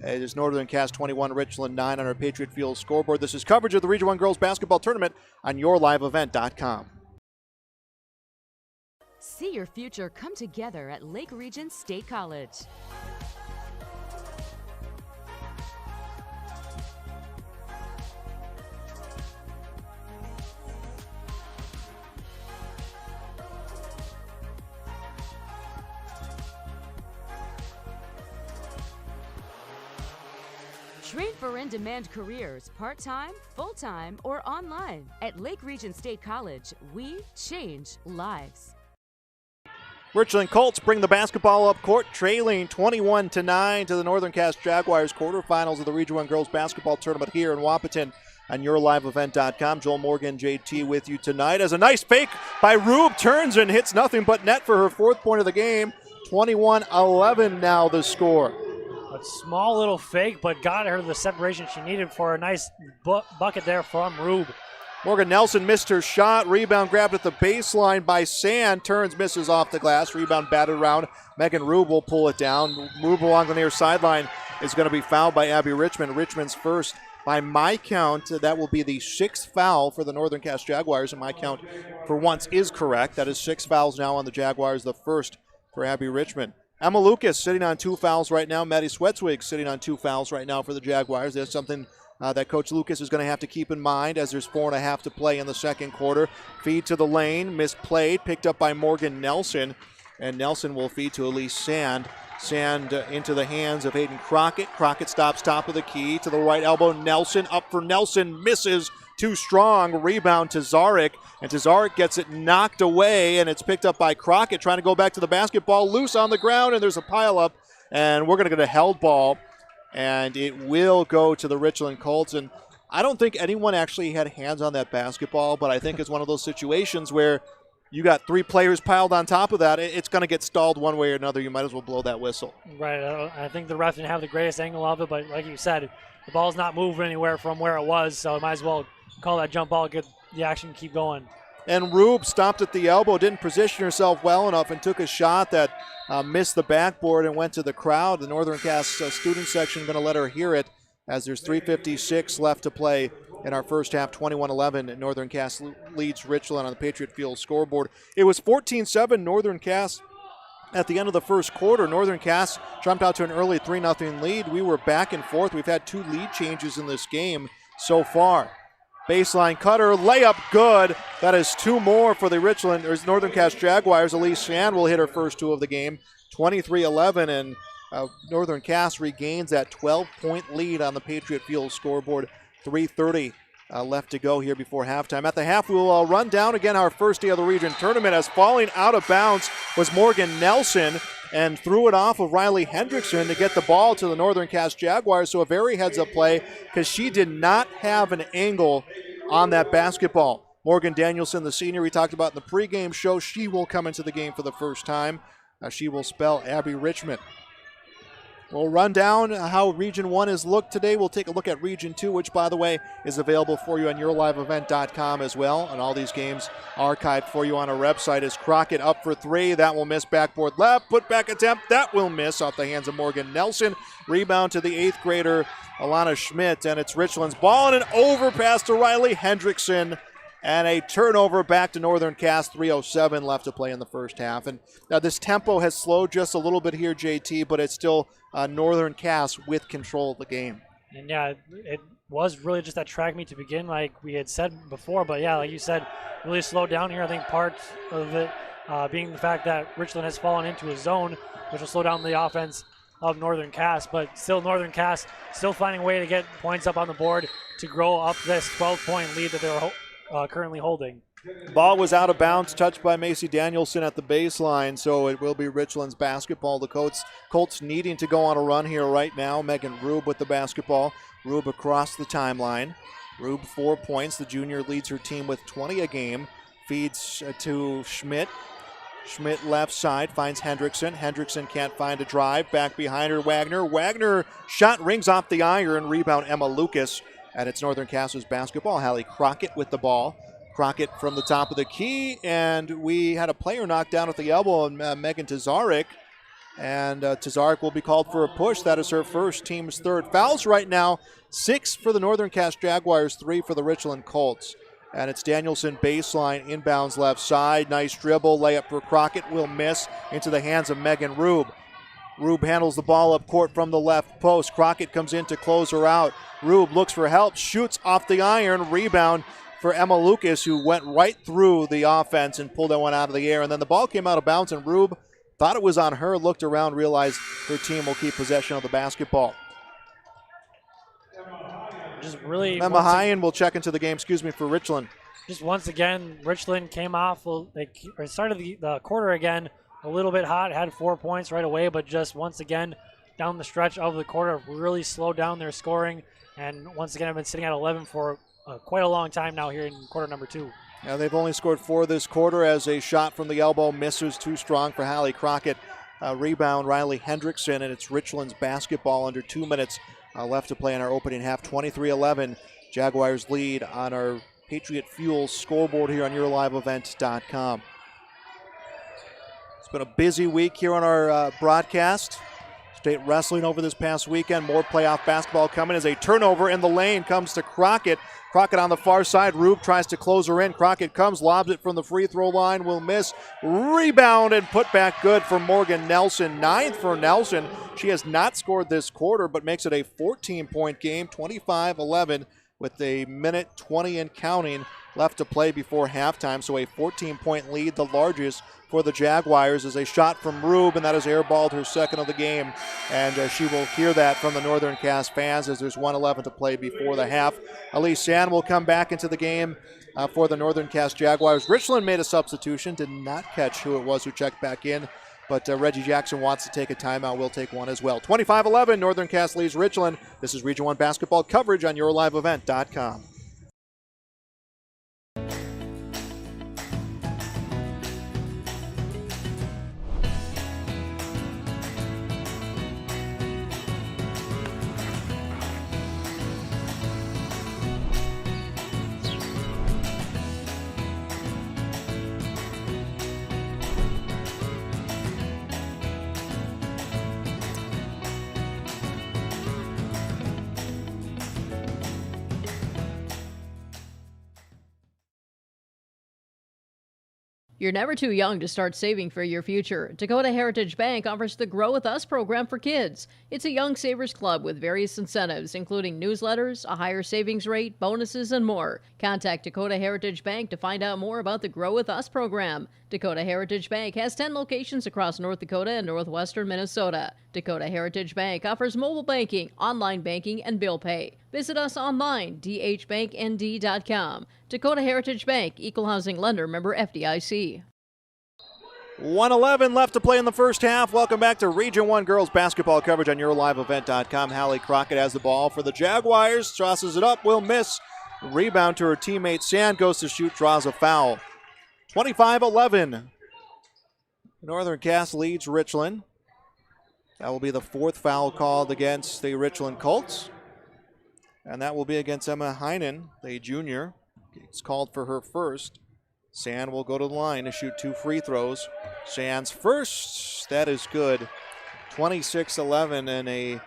It is Northern Cass 21, Richland 9 on our Patriot Field scoreboard. This is coverage of the Region 1 Girls Basketball Tournament on YourLiveEvent.com. See your future come together at Lake Region State College. Train for in-demand careers, part-time, full-time, or online. At Lake Region State College, we change lives. Richland Colts bring the basketball up court, trailing 21-9 to the Northern Cass Jaguars. Quarterfinals of the Region 1 Girls Basketball Tournament here in Wahpeton on YourLiveEvent.com. Joel Morgan, JT, with you tonight. As a nice fake by Rube, turns and hits nothing but net for her 4th point of the game. 21-11 now the score. A small little fake, but got her the separation she needed for a nice bucket there from Rube. Morgan Nelson missed her shot. Rebound grabbed at the baseline by Sand. Turns, misses off the glass. Rebound batted around. Megan Rube will pull it down. Rube along the near sideline is going to be fouled by Abby Richmond. Richmond's first. By my count, that will be the 6th foul for the Northern Cass Jaguars, and my count for once is correct. That is 6 fouls now on the Jaguars, the first for Abby Richmond. Emma Lucas sitting on 2 fouls right now. Maddie Swetswig sitting on 2 fouls right now for the Jaguars. That's something that Coach Lucas is going to have to keep in mind as there's 4.5 to play in the second quarter. Feed to the lane, misplayed, picked up by Morgan Nelson, and Nelson will feed to Elise Sand. Sand into the hands of Hayden Crockett. Crockett stops top of the key to the right elbow. Nelson up for Nelson, misses. Too strong. Rebound to Zarek, and Tazarek gets it knocked away, and it's picked up by Crockett trying to go back to the basketball. Loose on the ground, and there's a pileup, and we're going to get a held ball, and it will go to the Richland Colts. And I don't think anyone actually had hands on that basketball, but I think it's one of those situations where you got 3 players piled on top of that. It's going to get stalled one way or another. You might as well blow that whistle. Right. I think the ref didn't have the greatest angle of it, but like you said, the ball's not moving anywhere from where it was, so it might as well call that jump ball, get the action, keep going. And Rube stopped at the elbow, didn't position herself well enough, and took a shot that missed the backboard and went to the crowd. The Northern Cass student section going to let her hear it as there's 3:56 left to play in our first half. 21-11, Northern Cass leads Richland on the Patriot Field scoreboard. It was 14-7 Northern Cass at the end of the first quarter. Northern Cass jumped out to an early 3-0 lead. We were back and forth. We've had 2 lead changes in this game so far. Baseline cutter, layup good. That is 2 more for the Northern Cass Jaguars. Elise Sand will hit her first 2 of the game. 23-11, and Northern Cass regains that 12-point lead on the Patriot Field scoreboard. 3:30 left to go here before halftime. At the half, we'll run down again our first day of the region tournament, as falling out of bounds was Morgan Nelson and threw it off of Riley Hendrickson to get the ball to the Northern Cass Jaguars. So a very heads-up play because she did not have an angle on that basketball. Morgan Danielson, the senior we talked about in the pregame show, she will come into the game for the first time. She will spell Abby Richmond. We'll run down how Region 1 has looked today. We'll take a look at Region 2, which, by the way, is available for you on YourLiveEvent.com as well. And all these games archived for you on our website. As Crockett up for 3. That will miss. Backboard left. Put back attempt. That will miss off the hands of Morgan Nelson. Rebound to the 8th grader, Alana Schmidt. And it's Richland's ball, and an overpass to Riley Hendrickson. And a turnover back to Northern Cass, 3:07 left to play in the first half. And this tempo has slowed just a little bit here, JT, but it's still Northern Cass with control of the game. And yeah, it was really just that track meet to begin, like we had said before. But yeah, like you said, really slowed down here. I think part of it being the fact that Richland has fallen into a zone, which will slow down the offense of Northern Cass. But still, Northern Cass still finding a way to get points up on the board to grow up this 12-point lead that they're currently holding. Ball was out of bounds, touched by Macy Danielson at the baseline, so it will be Richland's basketball. The Colts needing to go on a run here right now. Megan Rube with the basketball. Rube across the timeline. Rube 4 points. The junior leads her team with 20 a game. Feeds to Schmidt. Schmidt left side finds Hendrickson. Hendrickson can't find a drive. Back behind her, Wagner. Wagner shot rings off the iron. Rebound Emma Lucas. And it's Northern Cass's basketball. Hallie Crockett with the ball. Crockett from the top of the key, and we had a player knocked down at the elbow, and Megan Tazarek. And Tazarek will be called for a push. That is her first, team's third. Fouls right now, 6 for the Northern Cass Jaguars, 3 for the Richland Colts. And it's Danielson baseline, inbounds left side. Nice dribble, layup for Crockett, will miss into the hands of Megan Rube. Rube handles the ball up court from the left post. Crockett comes in to close her out. Rube looks for help, shoots off the iron, rebound for Emma Lucas, who went right through the offense and pulled that one out of the air. And then the ball came out of bounds, and Rube thought it was on her, looked around, realized her team will keep possession of the basketball. Just really Emma Hyen will check into the game, for Richland. Just once again, Richland came off, started the quarter again a little bit hot, had 4 points right away, but just once again, down the stretch of the quarter, really slowed down their scoring. And once again, I've been sitting at 11 for quite a long time now here in quarter number 2. Yeah, they've only scored 4 this quarter as a shot from the elbow misses, too strong for Hallie Crockett. Rebound Riley Hendrickson, and it's Richland's basketball under 2 minutes left to play in our opening half. 23-11, Jaguars lead on our Patriot Fuel scoreboard here on YourLiveEvent.com. It's been a busy week here on our broadcast. State wrestling over this past weekend. More playoff basketball coming as a turnover in the lane comes to Crockett. Crockett on the far side. Rube tries to close her in. Crockett comes, lobs it from the free throw line. Will miss. Rebound and put back good for Morgan Nelson. 9th for Nelson. She has not scored this quarter, but makes it a 14-point game. 25-11 with a minute 20 and counting left to play before halftime. So a 14-point lead, the largest for the Jaguars, is a shot from Rube, and that is airballed, her second of the game. And she will hear that from the Northern Cass fans as there's 1:11 to play before the half. Elise Sand will come back into the game for the Northern Cass Jaguars. Richland made a substitution, did not catch who it was who checked back in, but Reggie Jackson wants to take a timeout. We'll take one as well. 25-11, Northern Cass leads Richland. This is Region 1 basketball coverage on YourLiveEvent.com. You're never too young to start saving for your future. Dakota Heritage Bank offers the Grow With Us program for kids. It's a young savers club with various incentives, including newsletters, a higher savings rate, bonuses, and more. Contact Dakota Heritage Bank to find out more about the Grow With Us program. Dakota Heritage Bank has 10 locations across North Dakota and northwestern Minnesota. Dakota Heritage Bank offers mobile banking, online banking, and bill pay. Visit us online, dhbanknd.com. Dakota Heritage Bank, Equal Housing Lender, member FDIC. 1:11 left to play in the first half. Welcome back to Region 1 girls basketball coverage on YourLiveEvent.com. Hallie Crockett has the ball for the Jaguars. Tosses it up, will miss. Rebound to her teammate. Sand goes to shoot, draws a foul. 25-11. Northern Cass leads Richland. That will be the 4th foul called against the Richland Colts. And that will be against Emma Heinen, the junior. It's called for her first. Sand will go to the line to shoot 2 free throws. Sand's first, that is good. 26-11 and a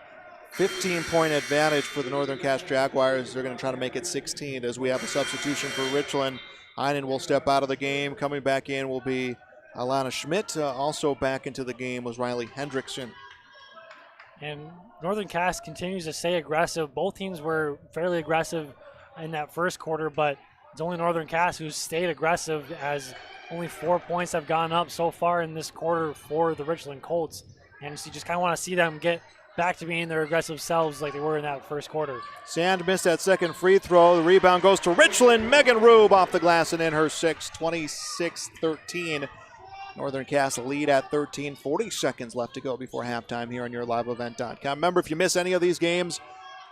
15-point advantage for the Northern Cass Jaguars. They're going to try to make it 16 as we have a substitution for Richland. Heinen will step out of the game. Coming back in will be Alana Schmidt. Also back into the game was Riley Hendrickson. And Northern Cass continues to stay aggressive. Both teams were fairly aggressive in that first quarter, but it's only Northern Cass who's stayed aggressive, as only 4 points have gone up so far in this quarter for the Richland Colts. And so you just kind of want to see them get back to being their aggressive selves like they were in that first quarter. Sand missed that second free throw. The rebound goes to Richland. Megan Rube off the glass and in her sixth, 26-13. Northern Cass lead at 13. 40 seconds left to go before halftime here on YourLiveEvent.com. Remember, if you miss any of these games,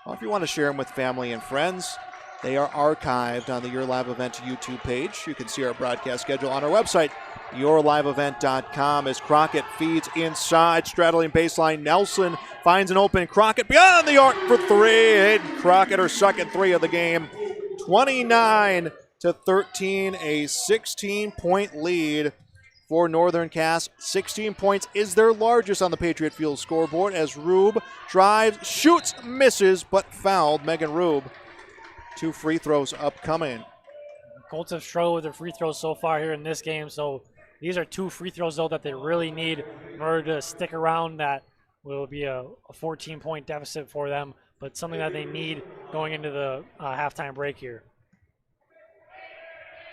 or if you want to share them with family and friends, they are archived on the Your Live Event YouTube page. You can see our broadcast schedule on our website, YourLiveEvent.com. As Crockett feeds inside, straddling baseline. Nelson finds an open Crockett beyond the arc for three. Hayden Crockett, her second three of the game. 29-13, a 16-point lead for Northern Cass. 16 points is their largest on the Patriot Field scoreboard as Rube drives, shoots, misses, but fouled. Megan Rube. 2 free throws upcoming. Colts have struggled with their free throws so far here in this game, so these are 2 free throws, though, that they really need in order to stick around. That will be a 14-point deficit for them, but something that they need going into the halftime break here.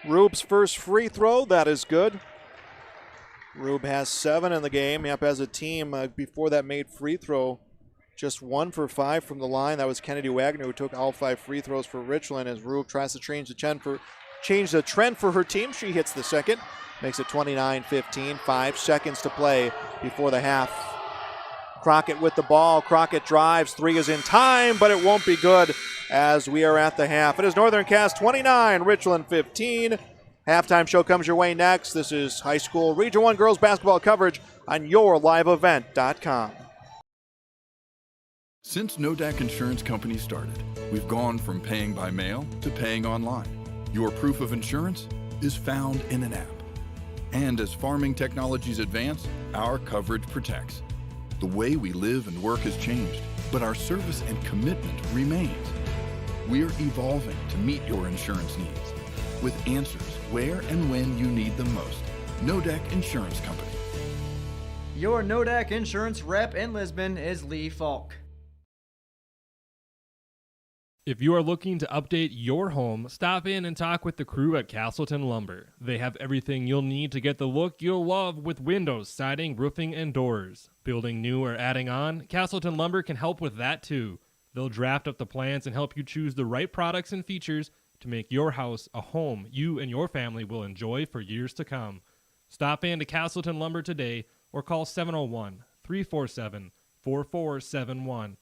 Rube's first free throw, that is good. Rube has 7 in the game. Yep, as a team, before that made free throw, just 1 for 5 from the line. That was Kennedy Wagner, who took all 5 free throws for Richland. As Rube tries to change the trend for her team, she hits the second. Makes it 29-15. 5 seconds to play before the half. Crockett with the ball. Crockett drives. 3 is in time, but it won't be good as we are at the half. It is Northern Cass 29, Richland 15. Halftime show comes your way next. This is high school Region 1 girls basketball coverage on YourLiveEvent.com. Since Nodak Insurance Company started, we've gone from paying by mail to paying online. Your proof of insurance is found in an app. And as farming technologies advance, our coverage protects. The way we live and work has changed, but our service and commitment remains. We're evolving to meet your insurance needs with answers where and when you need them most. Nodak Insurance Company. Your Nodak Insurance rep in Lisbon is Lee Falk. If you are looking to update your home, stop in and talk with the crew at Castleton Lumber. They have everything you'll need to get the look you'll love with windows, siding, roofing, and doors. Building new or adding on, Castleton Lumber can help with that too. They'll draft up the plans and help you choose the right products and features to make your house a home you and your family will enjoy for years to come. Stop in to Castleton Lumber today or call 701-347-4471.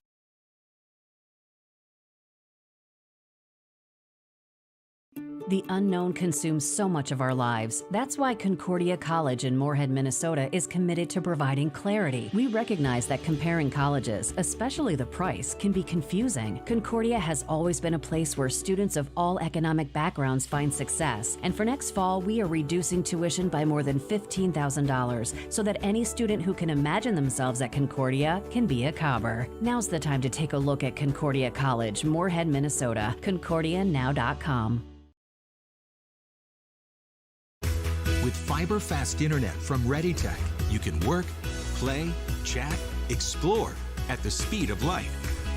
The unknown consumes so much of our lives. That's why Concordia College in Moorhead, Minnesota is committed to providing clarity. We recognize that comparing colleges, especially the price, can be confusing. Concordia has always been a place where students of all economic backgrounds find success. And for next fall, we are reducing tuition by more than $15,000 so that any student who can imagine themselves at Concordia can be a Cobber. Now's the time to take a look at Concordia College, Moorhead, Minnesota. ConcordiaNow.com. With fiber-fast internet from ReadyTech, you can work, play, chat, explore at the speed of light.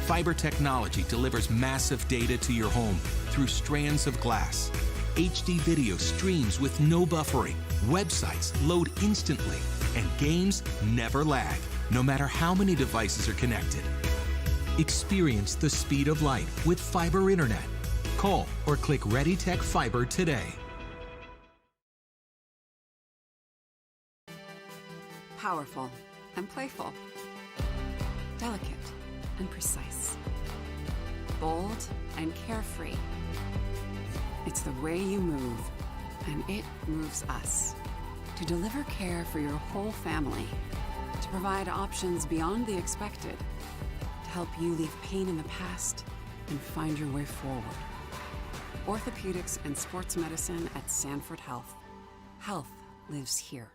Fiber technology delivers massive data to your home through strands of glass. HD video streams with no buffering. Websites load instantly, and games never lag, no matter how many devices are connected. Experience the speed of light with fiber internet. Call or click ReadyTech Fiber today. Powerful and playful, delicate and precise, bold and carefree. It's the way you move, and it moves us. To deliver care for your whole family, to provide options beyond the expected, to help you leave pain in the past and find your way forward. Orthopedics and sports medicine at Sanford Health. Health lives here.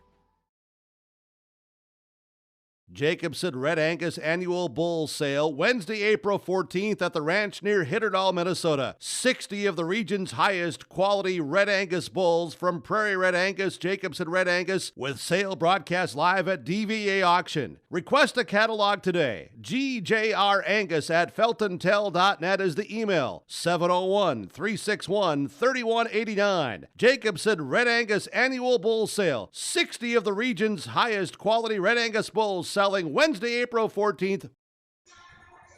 Jacobson Red Angus Annual Bull Sale, Wednesday, April 14th at the ranch near Hitterdal, Minnesota. 60 of the region's highest quality Red Angus bulls from Prairie Red Angus, Jacobson Red Angus, with sale broadcast live at DVA Auction. Request a catalog today. gjrangus@feltontel.net is the email. 701-361-3189. Jacobson Red Angus Annual Bull Sale. 60 of the region's highest quality Red Angus bulls selling Wednesday, April 14th.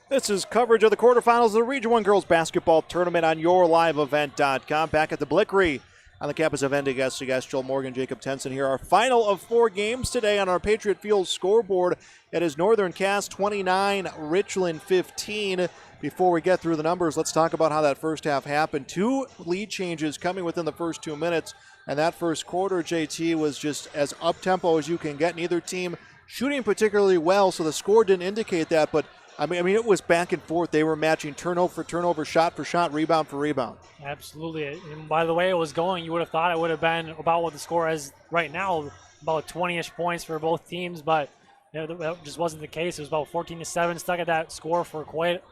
This is coverage of the quarterfinals of the Region 1 Girls Basketball Tournament on yourliveevent.com. Back at the Blickery on the campus of NDSCS. Joel Morgan, Jacob Tenson here. Our final of 4 games today on our Patriot Field scoreboard. It is Northern Cass 29, Richland 15. Before we get through the numbers, let's talk about how that first half happened. 2 lead changes coming within the first 2 minutes, and that first quarter, JT, was just as up-tempo as you can get. Neither team shooting particularly well, so the score didn't indicate that, but I mean, it was back and forth. They were matching turnover for turnover, shot for shot, rebound for rebound. Absolutely. And by the way it was going, you would have thought it would have been about what the score is right now, about 20-ish points for both teams, but that just wasn't the case. It was about 14-7, stuck at that score for quite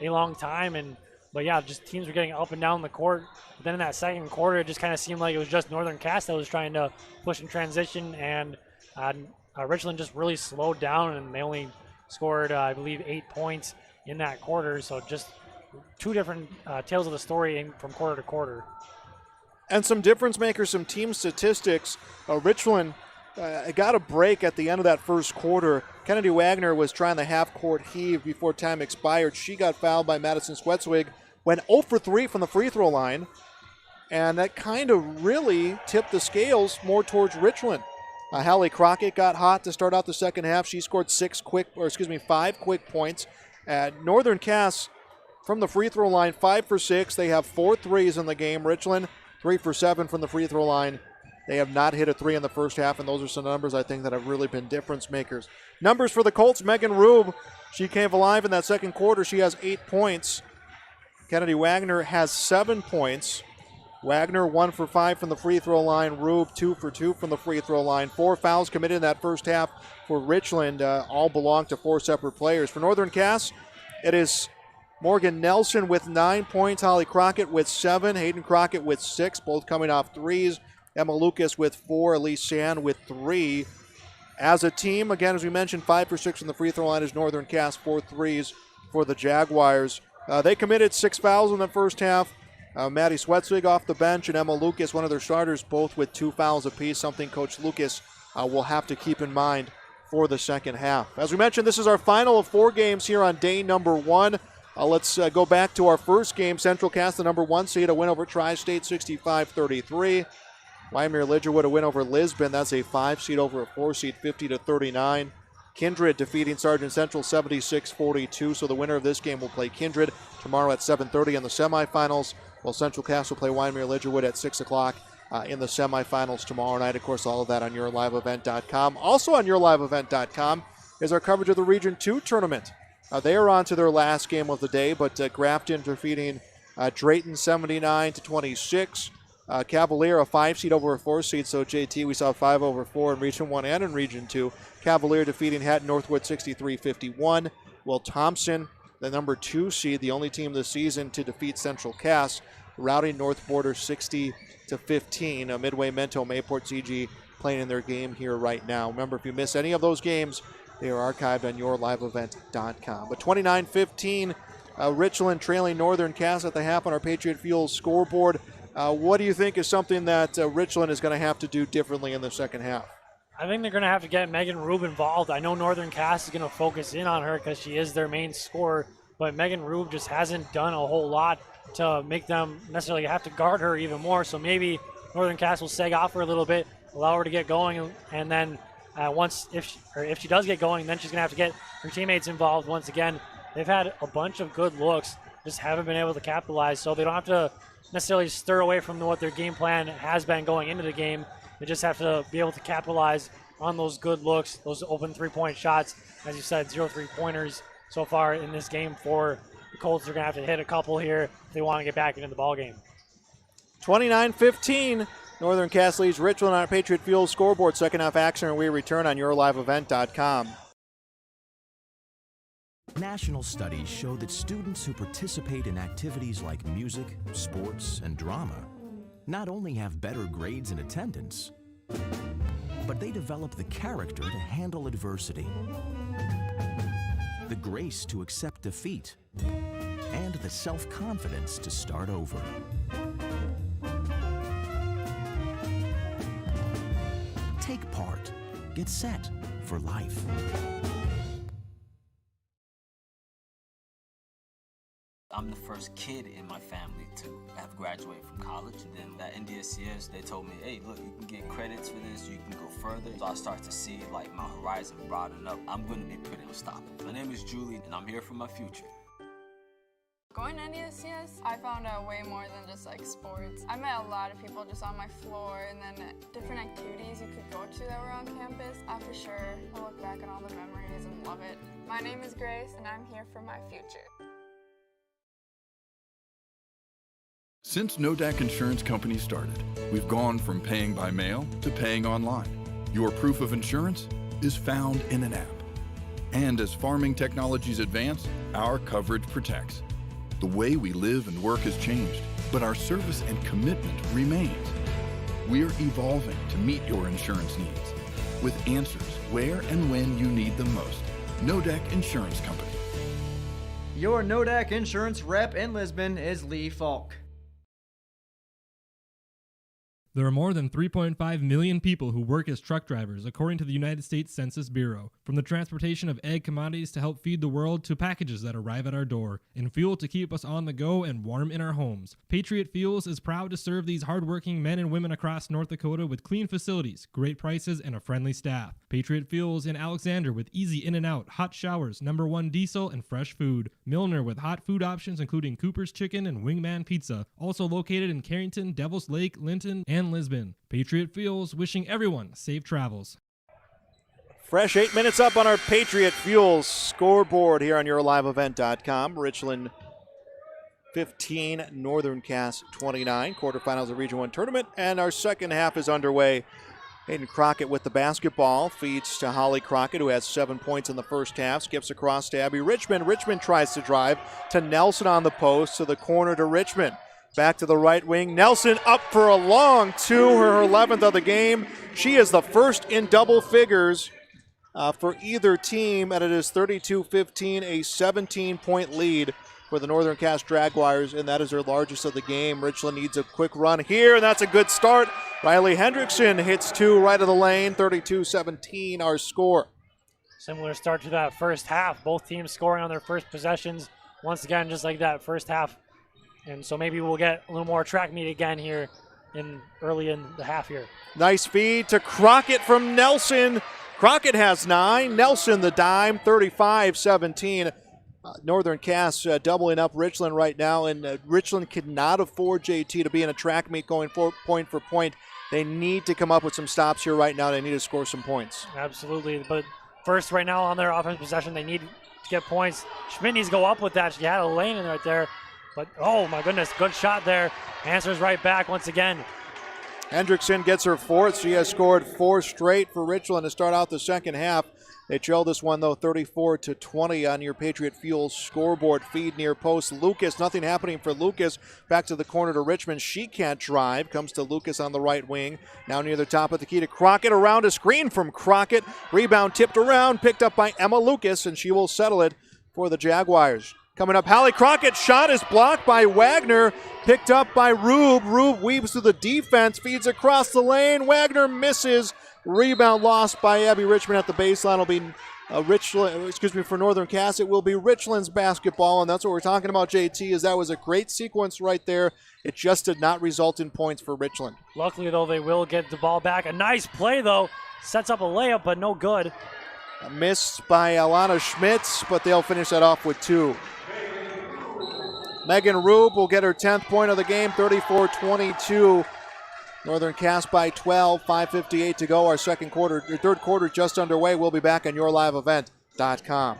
a long time. But yeah, just teams were getting up and down the court. But then in that second quarter, it just kind of seemed like it was just Northern Cass that was trying to push in transition, and Richland just really slowed down, and they only scored, I believe, 8 points in that quarter. So just 2 different tales of the story from quarter to quarter. And some difference makers, some team statistics. Richland got a break at the end of that first quarter. Kennedy Wagner was trying the half-court heave before time expired. She got fouled by Madison Swetswig, went 0 for 3 from the free throw line, and that kind of really tipped the scales more towards Richland. Hallie Crockett got hot to start out the second half. She scored 5 quick points. Northern Cass from the free throw line, 5 for 6. They have 4 threes in the game. Richland, 3 for 7 from the free throw line. They have not hit a 3 in the first half, and those are some numbers I think that have really been difference makers. Numbers for the Colts, Megan Rube, she came alive in that second quarter. She has 8 points. Kennedy Wagner has 7 points. Wagner 1 for 5 from the free throw line. Rube 2 for 2 from the free throw line. 4 fouls committed in that first half for Richland. All belong to 4 separate players. For Northern Cass, it is Morgan Nelson with 9 points. Holly Crockett with 7. Hayden Crockett with 6, both coming off threes. Emma Lucas with 4. Elise Sand with 3. As a team, again, as we mentioned, 5 for 6 from the free throw line is Northern Cass. 4 threes for the Jaguars. They committed 6 fouls in the first half. Maddie Swetsvig off the bench and Emma Lucas, one of their starters, both with 2 fouls apiece, something Coach Lucas will have to keep in mind for the second half. As we mentioned, this is our final of 4 games here on day number 1. Let's go back to our first game. Central Cass, the number 1 seed, a win over Tri-State 65-33. Wyoming Lidgerwood, a win over Lisbon. That's a 5 seed over a 4 seed, 50-39. Kindred defeating Sargent Central 76-42. So the winner of this game will play Kindred tomorrow at 7:30 in the semifinals. Well, Central Cass will play Wyoming Lidgerwood at 6 o'clock in the semifinals tomorrow night. Of course, all of that on yourliveevent.com. Also on yourliveevent.com is our coverage of the Region 2 tournament. They are on to their last game of the day, but Grafton defeating Drayton 79-26. Cavalier, a 5 seed over a 4 seed. So, JT, we saw 5 over 4 in Region 1 and in Region 2. Cavalier defeating Hatton Northwood 63-51. Will Thompson, the number 2 seed, the only team this season to defeat Central Cass, routing North Border 60-15. Midway, Mento, Mayport, CG playing in their game here right now. Remember, if you miss any of those games, they are archived on yourliveevent.com. But 29-15, Richland trailing Northern Cass at the half on our Patriot Fuel scoreboard. What do you think is something that Richland is going to have to do differently in the second half? I think they're going to have to get Megan Rube involved. I know Northern Cass is going to focus in on her because she is their main scorer, but Megan Rube just hasn't done a whole lot to make them necessarily have to guard her even more. So maybe Northern Cass will sag off her a little bit, allow her to get going, and then if she does get going, then she's going to have to get her teammates involved once again. They've had a bunch of good looks, just haven't been able to capitalize, so they don't have to necessarily stir away from what their game plan has been going into the game. They just have to be able to capitalize on those good looks, those open three-point shots. As you said, 0 3-pointers so far in this game for the Colts. They're going to have to hit a couple here if they want to get back into the ballgame. 29-15, Northern Cass leads Richland on our Patriot Fuel scoreboard. Second half action, and we return on yourliveevent.com. National studies show that students who participate in activities like music, sports, and drama not only have better grades and attendance, but they develop the character to handle adversity, the grace to accept defeat, and the self-confidence to start over. Take part. Get set for life. I'm the first kid in my family to have graduated from college. Then at NDSCS, they told me, hey, look, you can get credits for this, you can go further. So I start to see like my horizon broaden up. I'm gonna be pretty unstoppable. My name is Julie, and I'm here for my future. Going to NDSCS, I found out way more than just like sports. I met a lot of people just on my floor, and then different activities you could go to that were on campus. I for sure will look back on all the memories and love it. My name is Grace, and I'm here for my future. Since Nodak Insurance Company started, we've gone from paying by mail to paying online. Your proof of insurance is found in an app. And as farming technologies advance, our coverage protects. The way we live and work has changed, but our service and commitment remains. We're evolving to meet your insurance needs with answers where and when you need them most. Nodak Insurance Company. Your Nodak Insurance rep in Lisbon is Lee Falk. There are more than 3.5 million people who work as truck drivers, according to the United States Census Bureau. From the transportation of ag commodities to help feed the world to packages that arrive at our door, and fuel to keep us on the go and warm in our homes. Patriot Fuels is proud to serve these hardworking men and women across North Dakota with clean facilities, great prices, and a friendly staff. Patriot Fuels in Alexander with easy in and out, hot showers, #1 diesel, and fresh food. Milner with hot food options including Cooper's Chicken and Wingman Pizza. Also located in Carrington, Devils Lake, Linton, and Lisbon. Patriot Fuels wishing everyone safe travels. Fresh 8 minutes up on our Patriot Fuels scoreboard here on YourLiveEvent.com. Richland 15, Northern Cass 29. Quarterfinals of Region 1 tournament, and our second half is underway. Hayden Crockett with the basketball, feeds to Holly Crockett, who has 7 points in the first half, skips across to Abby Richmond. Richmond tries to drive to Nelson on the post, to the corner to Richmond. Back to the right wing. Nelson up for a long two, her 11th of the game. She is the first in double figures for either team, and it is 32-15, a 17-point lead for the Northern Cass Jaguars, and that is their largest of the game. Richland needs a quick run here, and that's a good start. Riley Hendrickson hits two right of the lane, 32-17 our score. Similar start to that first half. Both teams scoring on their first possessions. Once again, just like that first half. And so maybe we'll get a little more track meet again here early in the half here. Nice feed to Crockett from Nelson. Crockett has 9. Nelson the dime, 35-17. Northern Cass doubling up Richland right now, and Richland cannot afford JT to be in a track meet going for point for point. They need to come up with some stops here right now. They need to score some points. Absolutely. But first, right now on their offensive possession, they need to get points. Schmidt needs to go up with that. She had a lane in right there. But, oh, my goodness, good shot there. Answers right back once again. Hendrickson gets her 4th. She has scored 4 straight for Richland to start out the second half. They trail this one, though, 34-20 on your Patriot Fuels scoreboard. Feed near post. Lucas, nothing happening for Lucas. Back to the corner to Richmond. She can't drive. Comes to Lucas on the right wing. Now near the top of the key to Crockett. Around a screen from Crockett. Rebound tipped around. Picked up by Emma Lucas, and she will settle it for the Jaguars. Coming up, Hallie Crockett's shot is blocked by Wagner, picked up by Rube. Rube weaves through the defense, feeds across the lane. Wagner misses. Rebound lost by Abby Richmond at the baseline. It'll be for Northern Cass. It will be Richland's basketball, and that's what we're talking about, JT, is that was a great sequence right there. It just did not result in points for Richland. Luckily, though, they will get the ball back. A nice play, though. Sets up a layup, but no good. A miss by Alana Schmitz, but they'll finish that off with 2. Megan Rube will get her 10th point of the game, 34-22. Northern Cass by 12, 5:58 to go. Our third quarter just underway. We'll be back on YourLiveEvent.com.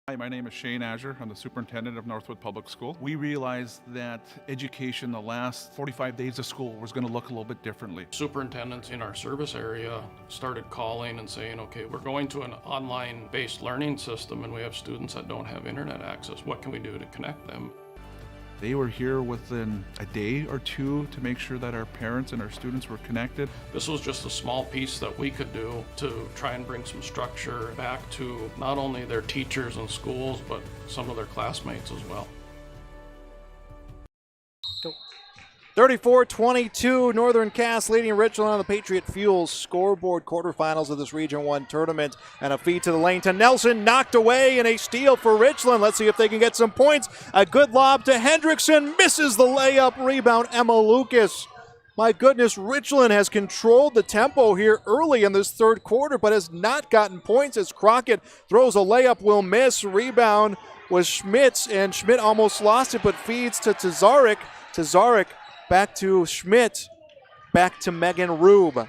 Hi, my name is Shane Azure. I'm the superintendent of Northwood Public School. We realized that education the last 45 days of school was going to look a little bit differently. Superintendents in our service area started calling and saying, okay, we're going to an online-based learning system and we have students that don't have internet access. What can we do to connect them? They were here within a day or two to make sure that our parents and our students were connected. This was just a small piece that we could do to try and bring some structure back to not only their teachers and schools, but some of their classmates as well. 34-22, Northern Cass leading Richland on the Patriot Fuel scoreboard. Quarterfinals of this Region 1 tournament, and a feed to the lane to Nelson, knocked away, and a steal for Richland. Let's see if they can get some points. A good lob to Hendrickson, misses the layup, rebound Emma Lucas. My goodness, Richland has controlled the tempo here early in this third quarter, but has not gotten points as Crockett throws a layup, will miss. Rebound was Schmidt's, and Schmidt almost lost it, but feeds to Tazarek. Tazarek back to Schmidt, back to Megan Rube.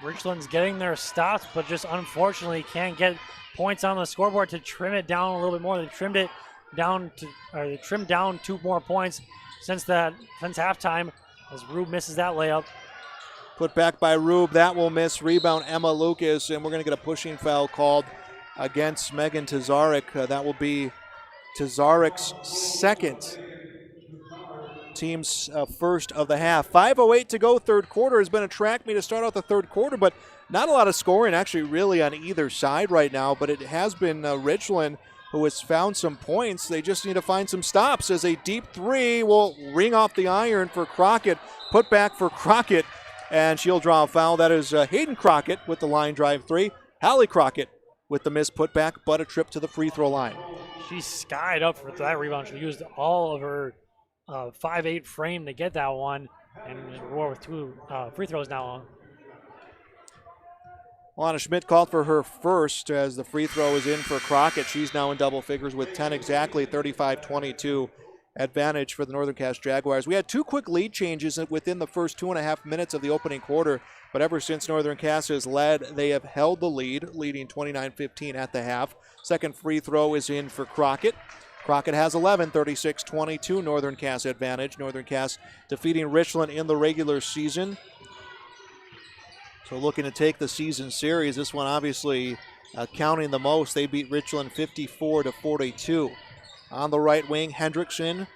Richland's getting their stops, but just unfortunately can't get points on the scoreboard to trim it down a little bit more. They trimmed it down to, or they trimmed down 2 more points since halftime, as Rube misses that layup. Put back by Rube, that will miss. Rebound Emma Lucas, and we're going to get a pushing foul called against Megan Tazarek. That will be Tazarek's second. Team's first of the half. 5:08 to go, third quarter. Has been a track meet to start out the third quarter, but not a lot of scoring actually really on either side right now, but it has been Richland who has found some points. They just need to find some stops as a deep three will ring off the iron for Crockett. Put back for Crockett, and she'll draw a foul. That is Hayden Crockett with the line drive three. Hallie Crockett with the missed putback, but a trip to the free throw line. She skied up for that rebound. She used all of her 5'8" frame to get that one, and we're with 2 free throws now. Alana Schmidt called for her first as the free throw is in for Crockett. She's now in double figures with 10 exactly, 35-22 advantage for the Northern Cass Jaguars. We had 2 quick lead changes within the first 2.5 minutes of the opening quarter, but ever since Northern Cass has led, they have held the lead, leading 29-15 at the half. Second free throw is in for Crockett. Crockett has 11, 36-22, Northern Cass advantage. Northern Cass defeating Richland in the regular season. So looking to take the season series. This one obviously counting the most. They beat Richland 54-42. On the right wing, Hendrickson.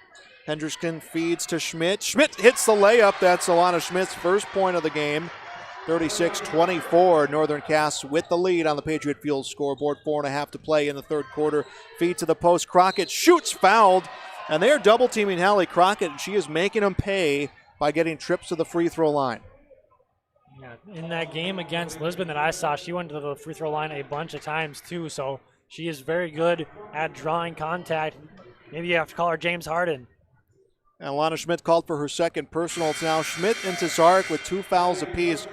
Hendrickson feeds to Schmidt. Schmidt hits the layup. That's Alana Schmidt's first point of the game. 36-24, Northern Cass with the lead on the Patriot Field scoreboard. 4.5 to play in the third quarter. Feed to the post. Crockett shoots, fouled, and they are double teaming Hallie Crockett, and she is making them pay by getting trips to the free throw line. Yeah, in that game against Lisbon that I saw, she went to the free throw line a bunch of times too, so she is very good at drawing contact. Maybe you have to call her James Harden. And Alana Schmidt called for her second personal. It's now Schmidt and Tazarek with 2 fouls apiece.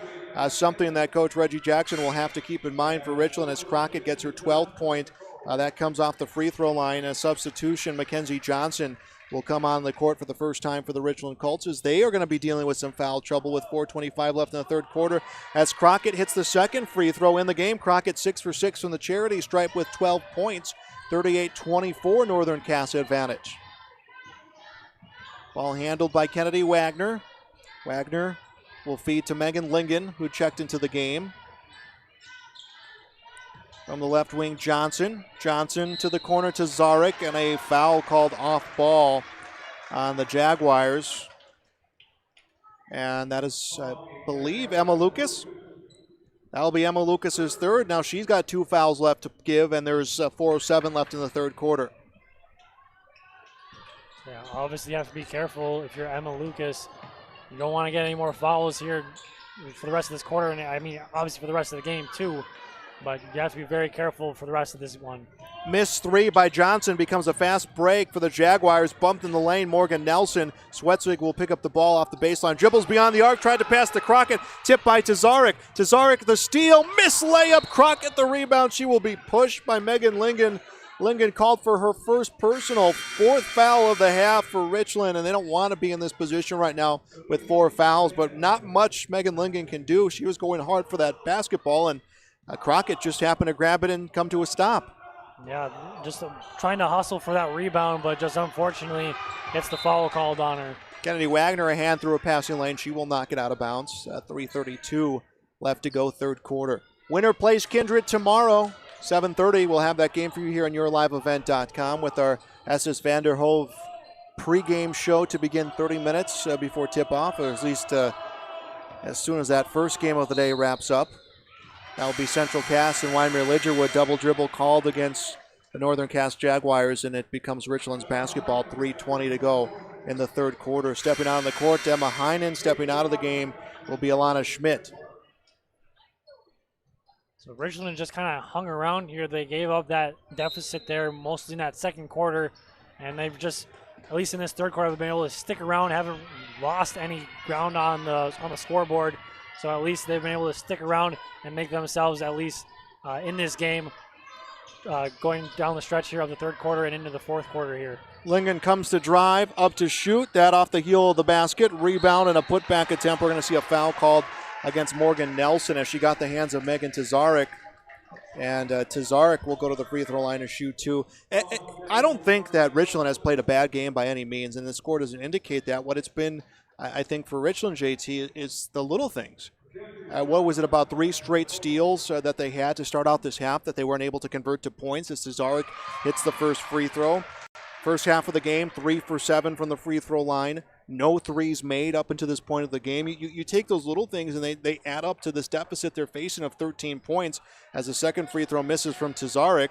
Something that Coach Reggie Jackson will have to keep in mind for Richland as Crockett gets her 12th point. That comes off the free throw line. A substitution, Mackenzie Johnson will come on the court for the first time for the Richland Colts as they are going to be dealing with some foul trouble with 4:25 left in the third quarter. As Crockett hits the second free throw in the game, Crockett 6 for 6 from the charity stripe with 12 points. 38-24 Northern Cass advantage. Ball handled by Kennedy Wagner. Wagner will feed to Megan Lingen, who checked into the game. From the left wing, Johnson. Johnson to the corner to Zarek, and a foul called off ball on the Jaguars. And that is, I believe, Emma Lucas. That'll be Emma Lucas's third. Now she's got 2 fouls left to give, and there's 4:07 left in the third quarter. Yeah, obviously you have to be careful if you're Emma Lucas. You don't want to get any more fouls here for the rest of this quarter, and I mean, obviously for the rest of the game too. But you have to be very careful for the rest of this one. Missed 3 by Johnson becomes a fast break for the Jaguars. Bumped in the lane, Morgan Nelson. Swetzig will pick up the ball off the baseline. Dribbles beyond the arc, tried to pass to Crockett. Tipped by Tazarek. Tazarek the steal, miss layup. Crockett the rebound. She will be pushed by Megan Lingen. Lingen called for her first personal, 4th foul of the half for Richland, and they don't want to be in this position right now with 4 fouls, but not much Megan Lingen can do. She was going hard for that basketball, and Crockett just happened to grab it and come to a stop. Yeah, just trying to hustle for that rebound, but just unfortunately gets the foul called on her. Kennedy Wagner, a hand through a passing lane. She will knock it out of bounds. 3:32 left to go, third quarter. Winner plays Kindred tomorrow, 7:30. We'll have that game for you here on yourliveevent.com with our SS Vanderhove pregame show to begin 30 minutes before tip-off, or at least as soon as that first game of the day wraps up. That will be Central Cass and Wyndmere Lidgerwood. Double dribble called against the Northern Cass Jaguars, and it becomes Richland's basketball. 3:20 to go in the third quarter. Stepping out on the court, Emma Heinen. Stepping out of the game will be Alana Schmidt. So Richland just kind of hung around here. They gave up that deficit there mostly in that second quarter, and they've just, at least in this third quarter, they've been able to stick around, haven't lost any ground on the scoreboard. So at least they've been able to stick around and make themselves at least in this game going down the stretch here of the third quarter and into the fourth quarter here. Lingen comes to drive, up to shoot. That off the heel of the basket. Rebound and a putback attempt. We're going to see a foul called against Morgan Nelson as she got the hands of Megan Tazarek. And Tazarek will go to the free throw line and shoot two. I don't think that Richland has played a bad game by any means, and the score doesn't indicate that. What it's been, I think, for Richland, JT, is the little things. What was it, about 3 straight steals that they had to start out this half that they weren't able to convert to points as Tazarek hits the first free throw. First half of the game, 3 for 7 from the free throw line. No threes made up until this point of the game. You take those little things and they add up to this deficit they're facing of 13 points as the second free throw misses from Tazarek.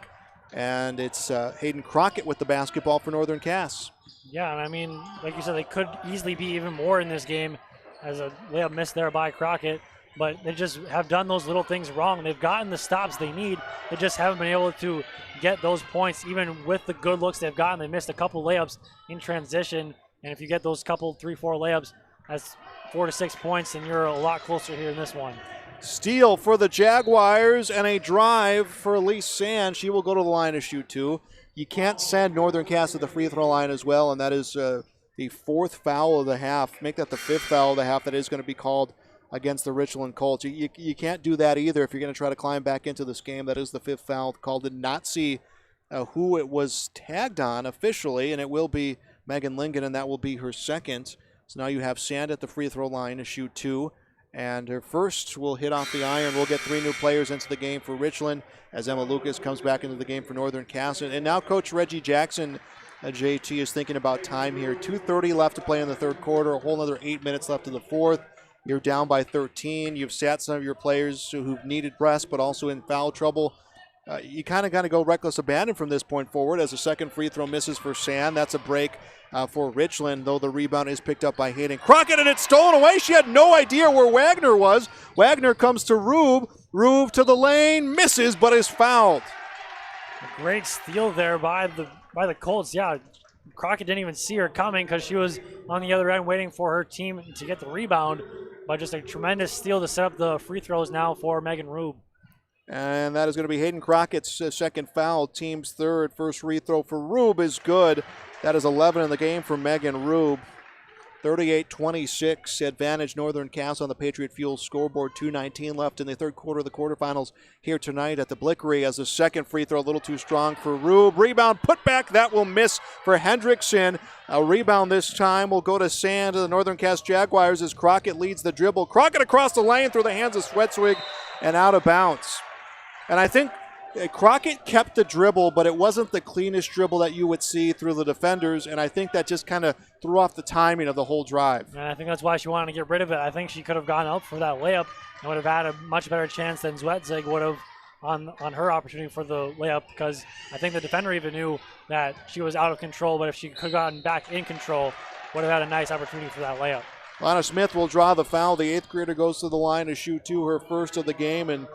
And it's Hayden Crockett with the basketball for Northern Cass. Yeah, and I mean, like you said, they could easily be even more in this game as a layup miss there by Crockett. But they just have done those little things wrong. They've gotten the stops they need. They just haven't been able to get those points, even with the good looks they've gotten. They missed a couple layups in transition. And if you get those couple 3-4 layups, that's 4 to 6 points, and you're a lot closer here in this one. Steal for the Jaguars and a drive for Elise Sand. She will go to the line to shoot two. You can't send Northern Cass to the free throw line as well, and that is the 4th foul of the half. Make that the 5th foul of the half that is going to be called against the Richland Colts. You can't do that either if you're going to try to climb back into this game. That is the 5th foul called. Did not see who it was tagged on officially, and it will be Megan Lingen, and that will be her second. So now you have Sand at the free throw line to shoot two, and her first will hit off the iron. We'll get 3 new players into the game for Richland as Emma Lucas comes back into the game for Northern Cass. And now Coach Reggie Jackson, JT, is thinking about time here. 2:30 left to play in the third quarter, a whole another 8 minutes left in the fourth. You're down by 13. You've sat some of your players who've needed rest but also in foul trouble. You kind of got to go reckless abandon from this point forward as the second free throw misses for Sand. That's a break for Richland, though the rebound is picked up by Hayden Crockett, and it's stolen away. She had no idea where Wagner was. Wagner comes to Rube. Rube to the lane, misses, but is fouled. A great steal there by the Colts. Yeah, Crockett didn't even see her coming because she was on the other end waiting for her team to get the rebound. But just a tremendous steal to set up the free throws now for Megan Rube. And that is going to be Hayden Crockett's second foul, team's third. First free throw for Rube is good. That is 11 in the game for Megan Rube. 38-26, advantage Northern Cass on the Patriot Fuel scoreboard. 2:19 left in the third quarter of the quarterfinals here tonight at the Blickery as the second free throw a little too strong for Rube. Rebound, put back, that will miss for Hendrickson. A rebound this time will go to Sand to the Northern Cass Jaguars as Crockett leads the dribble. Crockett across the lane through the hands of Swetzwig and out of bounds. And I think Crockett kept the dribble, but it wasn't the cleanest dribble that you would see through the defenders, and I think that just kind of threw off the timing of the whole drive. And I think that's why she wanted to get rid of it. I think she could have gone up for that layup and would have had a much better chance than Zwetzig would have on her opportunity for the layup, because I think the defender even knew that she was out of control, but if she could have gotten back in control, would have had a nice opportunity for that layup. Lana Smith will draw the foul. The 8th grader goes to the line to shoot two, her first of the game, and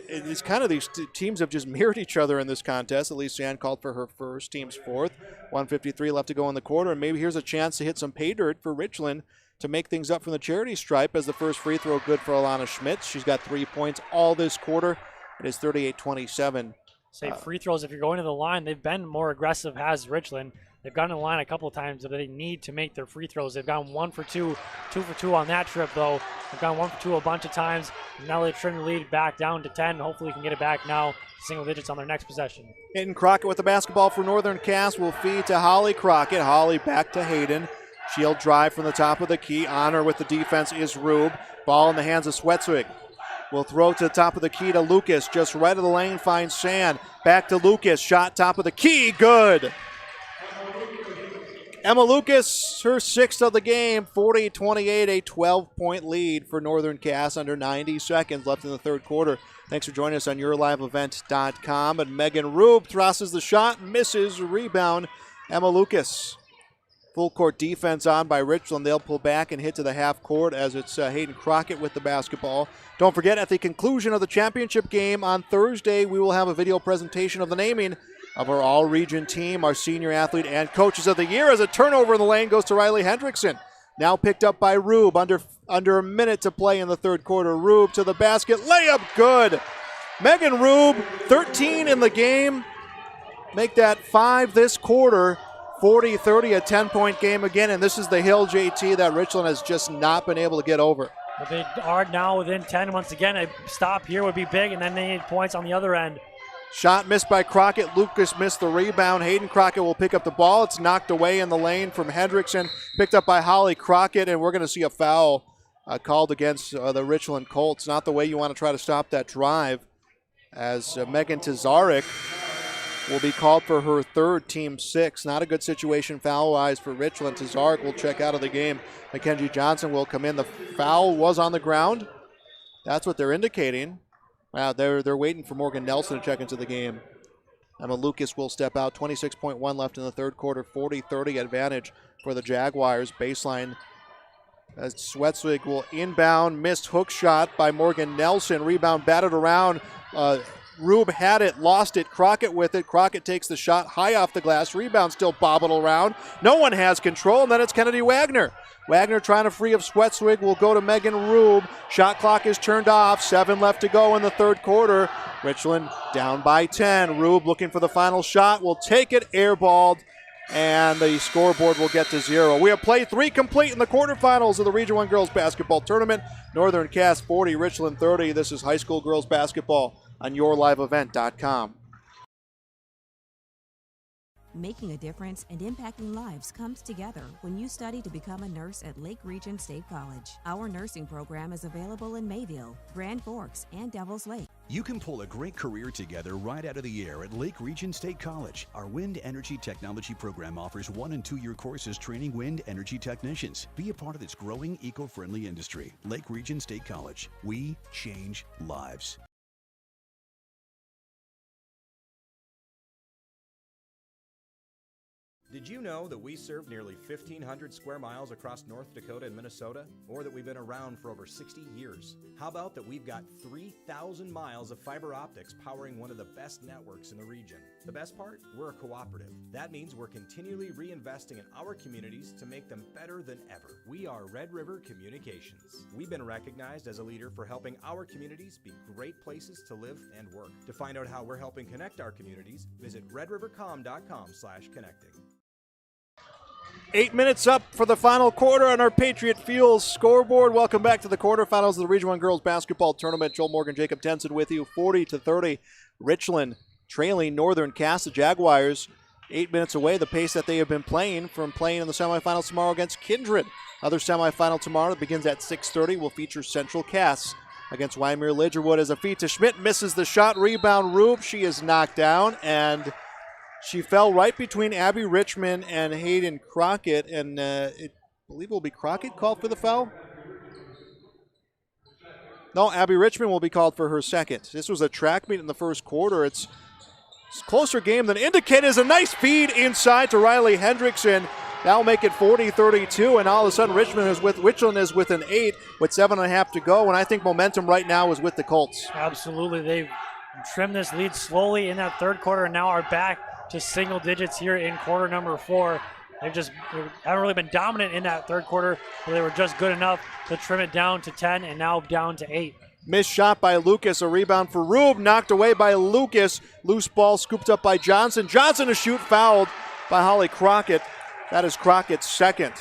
it's kind of these teams have just mirrored each other in this contest. Elise Sand called for her first, team's fourth. 1:53 left to go in the quarter, and maybe here's a chance to hit some pay dirt for Richland to make things up from the charity stripe as the first free throw good for Alana Schmitz. She's got 3 points all this quarter. It is 38-27. Say free throws, if you're going to the line, they've been more aggressive as Richland. They've gone to the line a couple of times, but they need to make their free throws. They've gone 1 for 2, 2 for 2 on that trip, though. They've gone 1 for 2 a bunch of times. Now they've trimmed the lead back down to 10. Hopefully, can get it back now, single digits on their next possession. Hayden Crockett with the basketball for Northern Cass will feed to Holly Crockett. Holly back to Hayden. She'll drive from the top of the key. On her with the defense is Rube. Ball in the hands of Swetswig. Will throw to the top of the key to Lucas. Just right of the lane finds Sand. Back to Lucas. Shot top of the key. Good. Emma Lucas, her 6th of the game, 40-28, a 12-point lead for Northern Cass under 90 seconds left in the third quarter. Thanks for joining us on YourLiveEvent.com. And Megan Rube thrusses the shot, misses, rebound, Emma Lucas. Full court defense on by Richland. They'll pull back and hit to the half court as it's Hayden Crockett with the basketball. Don't forget, at the conclusion of the championship game on Thursday, we will have a video presentation of the naming of our all-region team, our senior athlete and coaches of the year, as a turnover in the lane goes to Riley Hendrickson. Now picked up by Rube, under a minute to play in the third quarter. Rube to the basket, layup good. Megan Rube, 13 in the game. Make that 5 this quarter. 40-30, a 10-point game again, and this is the hill, JT, that Richland has just not been able to get over. But they are now within 10 once again. A stop here would be big, and then they need points on the other end. Shot missed by Crockett. Lucas missed the rebound. Hayden Crockett will pick up the ball. It's knocked away in the lane from Hendrickson. Picked up by Holly Crockett, and we're going to see a foul called against the Richland Colts. Not the way you want to try to stop that drive, as Megan Tazarek will be called for her third, team 6. Not a good situation foul-wise for Richland. Tazarek will check out of the game. Mackenzie Johnson will come in. The foul was on the ground. That's what they're indicating. Wow, they're waiting for Morgan Nelson to check into the game. Emma Lucas will step out. 26.1 left in the third quarter. 40-30 advantage for the Jaguars. Baseline as Swetswig will inbound. Missed hook shot by Morgan Nelson. Rebound batted around. Rube had it, lost it. Crockett with it. Crockett takes the shot high off the glass. Rebound still bobbled around. No one has control, and then it's Kennedy Wagner. Wagner trying to free up Swetswig will go to Megan Rube. Shot clock is turned off. 7 left to go in the third quarter. Richland down by 10. Rube looking for the final shot. Will take it, airballed, and the scoreboard will get to 0. We have played 3 complete in the quarterfinals of the Region 1 Girls Basketball Tournament. Northern Cass 40, Richland 30. This is high school girls basketball on YourLiveEvent.com. Making a difference and impacting lives comes together when you study to become a nurse at Lake Region State College. Our nursing program is available in Mayville, Grand Forks, and Devils Lake. You can pull a great career together right out of the air at Lake Region State College. Our wind energy technology program offers 1- and 2-year courses training wind energy technicians. Be a part of this growing eco-friendly industry. Lake Region State College. We change lives. Did you know that we serve nearly 1,500 square miles across North Dakota and Minnesota? Or that we've been around for over 60 years? How about that we've got 3,000 miles of fiber optics powering one of the best networks in the region? The best part? We're a cooperative. That means we're continually reinvesting in our communities to make them better than ever. We are Red River Communications. We've been recognized as a leader for helping our communities be great places to live and work. To find out how we're helping connect our communities, visit redrivercom.com/connecting. 8 minutes up for the final quarter on our Patriot Fuels scoreboard. Welcome back to the quarterfinals of the Region 1 Girls Basketball Tournament. Joel Morgan, Jacob Tenson with you. 40-30. Richland trailing Northern Cass. The Jaguars 8 minutes away, the pace that they have been playing from playing in the semifinals tomorrow against Kindred. Other semifinal tomorrow that begins at 6:30 will feature Central Cass against Wyoming Lidgerwood. As a feed to Schmidt, misses the shot. Rebound Rube. She is knocked down, and she fell right between Abby Richmond and Hayden Crockett, and I believe it will be Crockett called for the foul. No, Abby Richmond will be called for her second. This was a track meet in the first quarter. It's a closer game than indicated. Is a nice feed inside to Riley Hendrickson. That'll make it 40-32, and all of a sudden Richland is with an 8 with 7.5 to go, and I think momentum right now is with the Colts. Absolutely. They've trimmed this lead slowly in that third quarter and now are back to single digits here in quarter number 4. They haven't really been dominant in that third quarter, but they were just good enough to trim it down to 10 and now down to 8. Missed shot by Lucas, a rebound for Rube, knocked away by Lucas. Loose ball scooped up by Johnson. Johnson to shoot, fouled. by Holly Crockett. That is Crockett's second.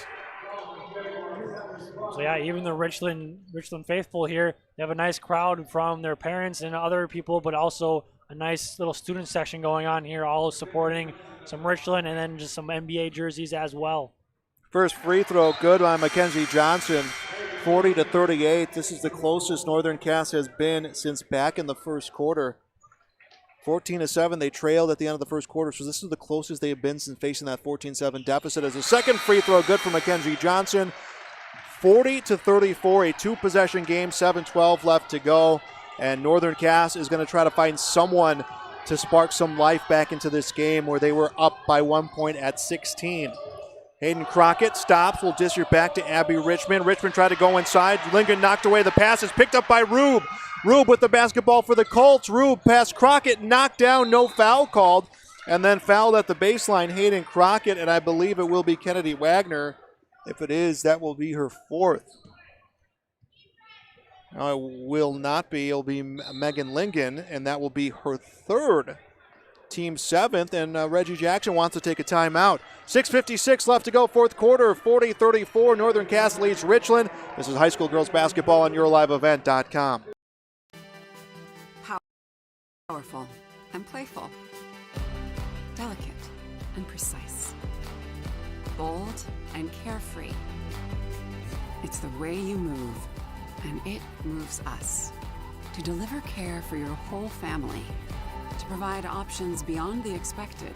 So yeah, even the Richland faithful here, they have a nice crowd from their parents and other people, but also a nice little student section going on here, all supporting some Richland and then just some NBA jerseys as well. First free throw good by Mackenzie Johnson, 40-38. This is the closest Northern Cass has been since back in the first quarter. 14-7, they trailed at the end of the first quarter, so this is the closest they have been since facing that 14-7 deficit. As a second free throw good for Mackenzie Johnson, 40-34, a two-possession game, 7:12 left to go, and Northern Cass is going to try to find someone to spark some life back into this game where they were up by 1 point at 16. Hayden Crockett stops, will dish it back to Abby Richmond. Richmond tried to go inside. Lincoln knocked away the pass. Is picked up by Rube. Rube with the basketball for the Colts. Rube past Crockett, knocked down, no foul called. And then fouled at the baseline, Hayden Crockett, and I believe it will be Kennedy Wagner. If it is, that will be her fourth. No, it will not be. It'll be Megan Lincoln, and that will be her third. Team seventh, and Reggie Jackson wants to take a timeout. 6:56 left to go, fourth quarter, 40-34. Northern Cass leads Richland. This is high school girls basketball on YourLiveEvent.com. Powerful and playful. Delicate and precise. Bold and carefree. It's the way you move, and it moves us. To deliver care for your whole family. To provide options beyond the expected,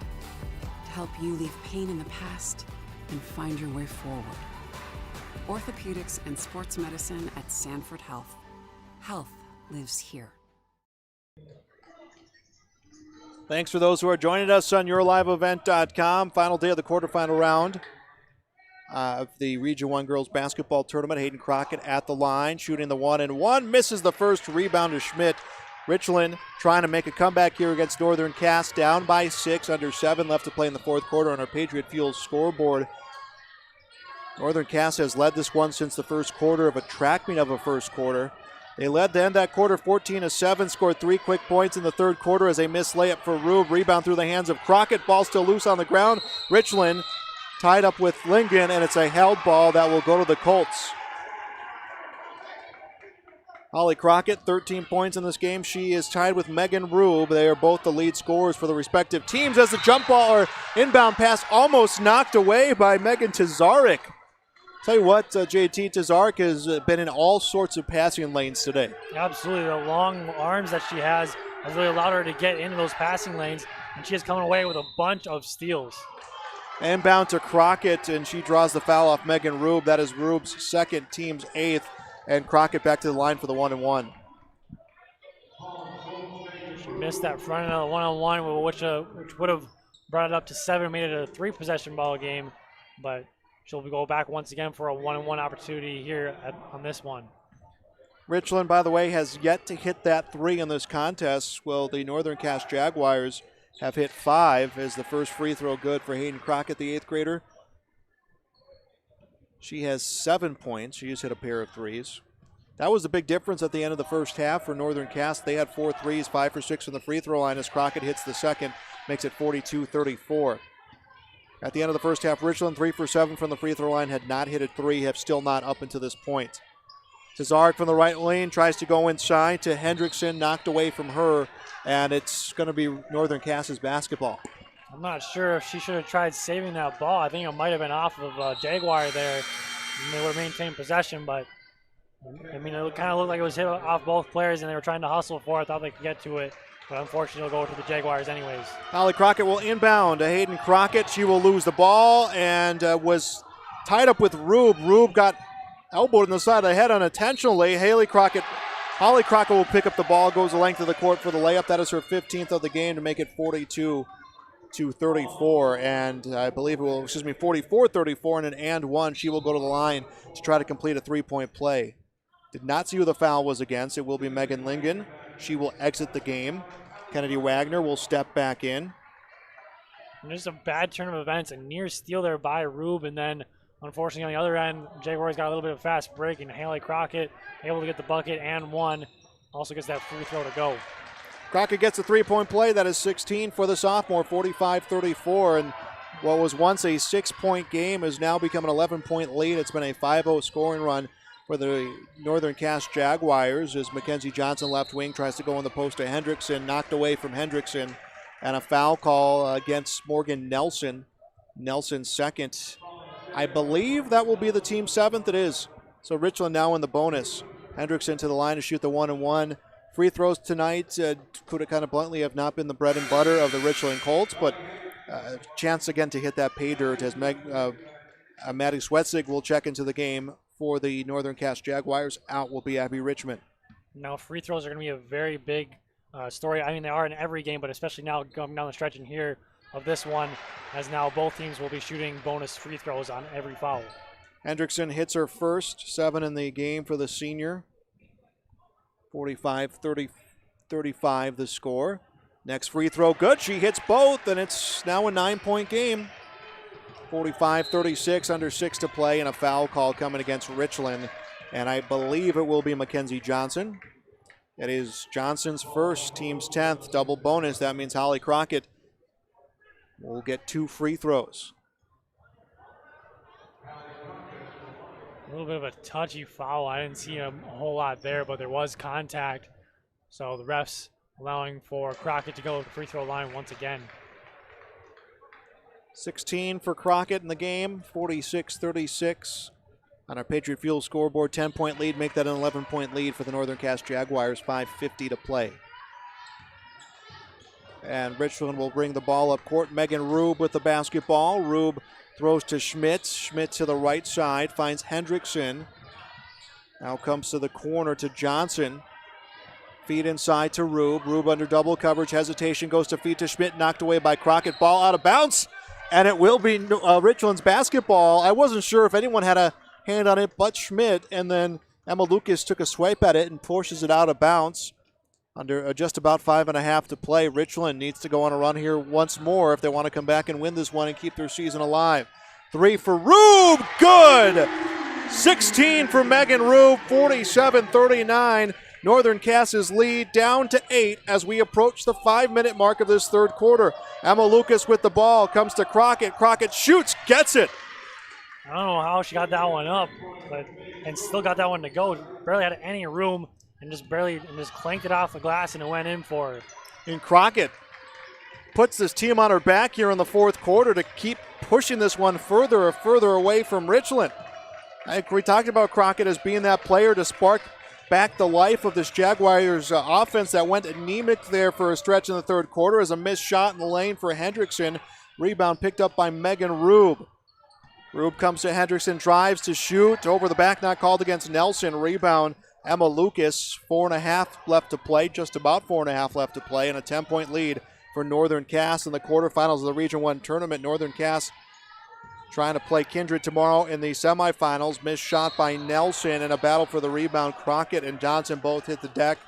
to help you leave pain in the past and find your way forward. Orthopedics and sports medicine at Sanford Health. Health lives here. Thanks for those who are joining us on YourLiveEvent.com. Final day of the quarterfinal round of the Region 1 Girls Basketball Tournament. Hayden Crockett at the line, shooting the 1-and-1. Misses the first, rebound to Schmidt. Richland trying to make a comeback here against Northern Cass, down by 6, under 7 left to play in the fourth quarter on our Patriot Fuel scoreboard. Northern Cass has led this one since the first quarter of a track meet of a first quarter. They led to end that quarter 14-7, scored 3 quick points in the third quarter as a missed layup for Rube. Rebound through the hands of Crockett, ball still loose on the ground. Richland tied up with Lingen, and it's a held ball that will go to the Colts. Holly Crockett, 13 points in this game. She is tied with Megan Rube. They are both the lead scorers for the respective teams as the jump ball or inbound pass almost knocked away by Megan Tazarek. Tell you what, JT, Tazarek has been in all sorts of passing lanes today. Absolutely. The long arms that she has really allowed her to get into those passing lanes, and she is coming away with a bunch of steals. Inbound to Crockett, and she draws the foul off Megan Rube. That is Rube's second, team's 8th. And Crockett back to the line for the 1-and-1. She missed that front end of the 1-on-1, which would have brought it up to 7, made it a 3-possession ball game. But she'll go back once again for a 1-and-1 opportunity here on this one. Richland, by the way, has yet to hit that 3 in this contest. Well, the Northern Cass Jaguars have hit 5 as the first free throw good for Hayden Crockett, the 8th grader. She has 7 points. She just hit a pair of threes. That was the big difference at the end of the first half for Northern Cass. They had 4 threes, 5 for 6 from the free throw line as Crockett hits the second, makes it 42-34. At the end of the first half, Richland 3 for 7 from the free throw line, had not hit a 3, have still not up until this point. Tazarek from the right lane tries to go inside to Hendrickson, knocked away from her, and it's going to be Northern Cass's basketball. I'm not sure if she should have tried saving that ball. I think it might have been off of Jaguar there. And they would have maintained possession, but I mean, it kind of looked like it was hit off both players, and they were trying to hustle for it. I thought they could get to it, but unfortunately, it'll go to the Jaguars anyways. Holly Crockett will inbound to Hayden Crockett. She will lose the ball and was tied up with Rube. Rube got elbowed in the side of the head unintentionally. Holly Crockett will pick up the ball, goes the length of the court for the layup. That is her 15th of the game to make it 42-34, and I believe it will, 44-34, and an and-1. She will go to the line to try to complete a 3-point play. Did not see who the foul was against. It will be Megan Lingen. She will exit the game. Kennedy Wagner will step back in. And just a bad turn of events, a near steal there by Rube, and then unfortunately on the other end, Jaguars got a little bit of fast break, and Haley Crockett able to get the bucket and 1. Also gets that free throw to go. Crockett gets a 3-point play. That is 16 for the sophomore, 45-34. And What was once a 6-point game has now become an 11-point lead. It's been a 5-0 scoring run for the Northern Cass Jaguars as Mackenzie Johnson, left wing, tries to go in the post to Hendrickson, knocked away from Hendrickson, and a foul call against Morgan Nelson. Nelson's second. I believe that will be the team 7th. It is. So Richland now in the bonus. Hendrickson to the line to shoot the 1-and-1. Free throws tonight, put it kind of bluntly, have not been the bread and butter of the Richland Colts, but chance again to hit that pay dirt as Maddie Swetzig will check into the game for the Northern Cass Jaguars. Out will be Abby Richmond. Now, free throws are going to be a very big story. I mean, they are in every game, but especially now going down the stretch in here of this one, as now both teams will be shooting bonus free throws on every foul. Hendrickson hits her first, 7 in the game for the senior. 45-35 the score. Next free throw, good. She hits both, and it's now a 9-point game. 45-36, under 6 to play, and a foul call coming against Richland. And I believe it will be Mackenzie Johnson. It is Johnson's first, team's 10th, double bonus. That means Holly Crockett will get 2 free throws. A little bit of a touchy foul. I didn't see a whole lot there, but there was contact. So the refs allowing for Crockett to go to the free throw line once again. 16 for Crockett in the game, 46-36 on our Patriot Fuel scoreboard. 10-point lead, make that an 11-point lead for the Northern Cass Jaguars, 5:50 to play. And Richland will bring the ball up court. Megan Rube with the basketball. Rube throws to Schmidt. Schmidt to the right side, finds Hendrickson. Now comes to the corner to Johnson. Feed inside to Rube. Rube under double coverage. Hesitation, goes to feed to Schmidt. Knocked away by Crockett. Ball out of bounds. And it will be Richland's basketball. I wasn't sure if anyone had a hand on it but Schmidt. And then Emma Lucas took a swipe at it and pushes it out of bounds. Under just about 5.5 to play. Richland needs to go on a run here once more if they want to come back and win this one and keep their season alive. 3 for Rube. Good. 16 for Megan Rube. 47-39. Northern Cass's lead down to 8 as we approach the 5-minute mark of this third quarter. Emma Lucas with the ball, comes to Crockett. Crockett shoots, gets it. I don't know how she got that one up, and still got that one to go. Barely had any room, and just clanked it off the glass, and it went in for her. And Crockett puts this team on her back here in the fourth quarter to keep pushing this one further and further away from Richland. I think we talked about Crockett as being that player to spark back the life of this Jaguars offense that went anemic there for a stretch in the third quarter as a missed shot in the lane for Hendrickson. Rebound picked up by Megan Rube. Rube comes to Hendrickson, drives to shoot. Over the back, not called against Nelson. Rebound, Emma Lucas. 4.5 left to play, just about 4.5 left to play, and a 10-point lead for Northern Cass in the quarterfinals of the Region 1 tournament. Northern Cass trying to play Kindred tomorrow in the semifinals. Missed shot by Nelson and a battle for the rebound. Crockett and Johnson both hit the deck.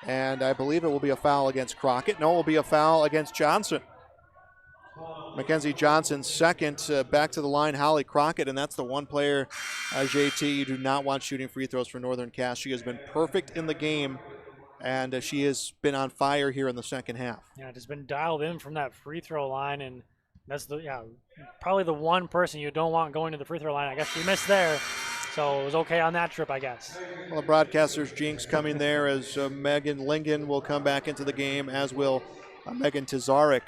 And I believe it will be a foul against Crockett. No, it will be a foul against Johnson. Mackenzie Johnson second. Back to the line, Holly Crockett. And that's the one player, JT, you do not want shooting free throws for Northern Cass. She has been perfect in the game. And she has been on fire here in the second half. Yeah, just been dialed in from that free throw line, and that's probably the one person you don't want going to the free throw line. I guess she missed there, so it was okay on that trip, I guess. Well, the broadcaster's jinx coming there as Megan Lingen will come back into the game, as will Megan Tazarek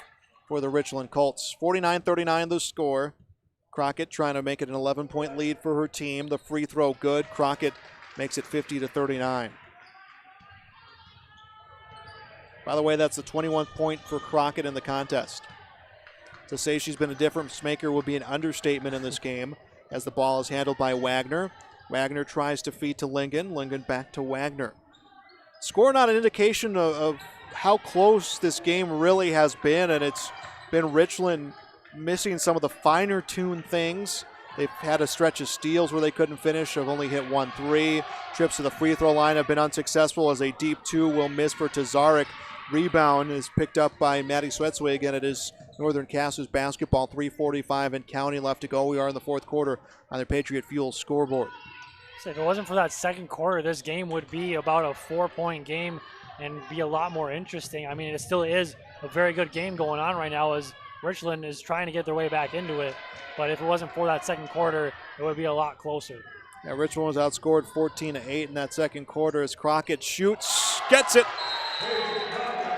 for the Richland Colts. 49-39 the score. Crockett trying to make it an 11-point lead for her team. The free throw good. Crockett makes it 50-39. By the way, that's the 21st point for Crockett in the contest. To say she's been a difference maker would be an understatement in this game as the ball is handled by Wagner. Wagner tries to feed to Lingen. Lingen back to Wagner. Score not an indication of how close this game really has been, and it's been Richland missing some of the finer tuned things. They've had a stretch of steals where they couldn't finish. Have only hit 1 3. Trips to the free throw line have been unsuccessful as a deep 2 will miss for Tazarek. Rebound is picked up by Maddie Swetzway. Again, it is Northern Cass's basketball. 3:45 and counting left to go. We are in the fourth quarter on the Patriot Fuel scoreboard. So if it wasn't for that second quarter, this game would be about a 4-point game and be a lot more interesting. I mean, it still is a very good game going on right now as Richland is trying to get their way back into it, but if it wasn't for that second quarter, it would be a lot closer. Yeah, Richland was outscored 14-8 in that second quarter as Crockett shoots, gets it.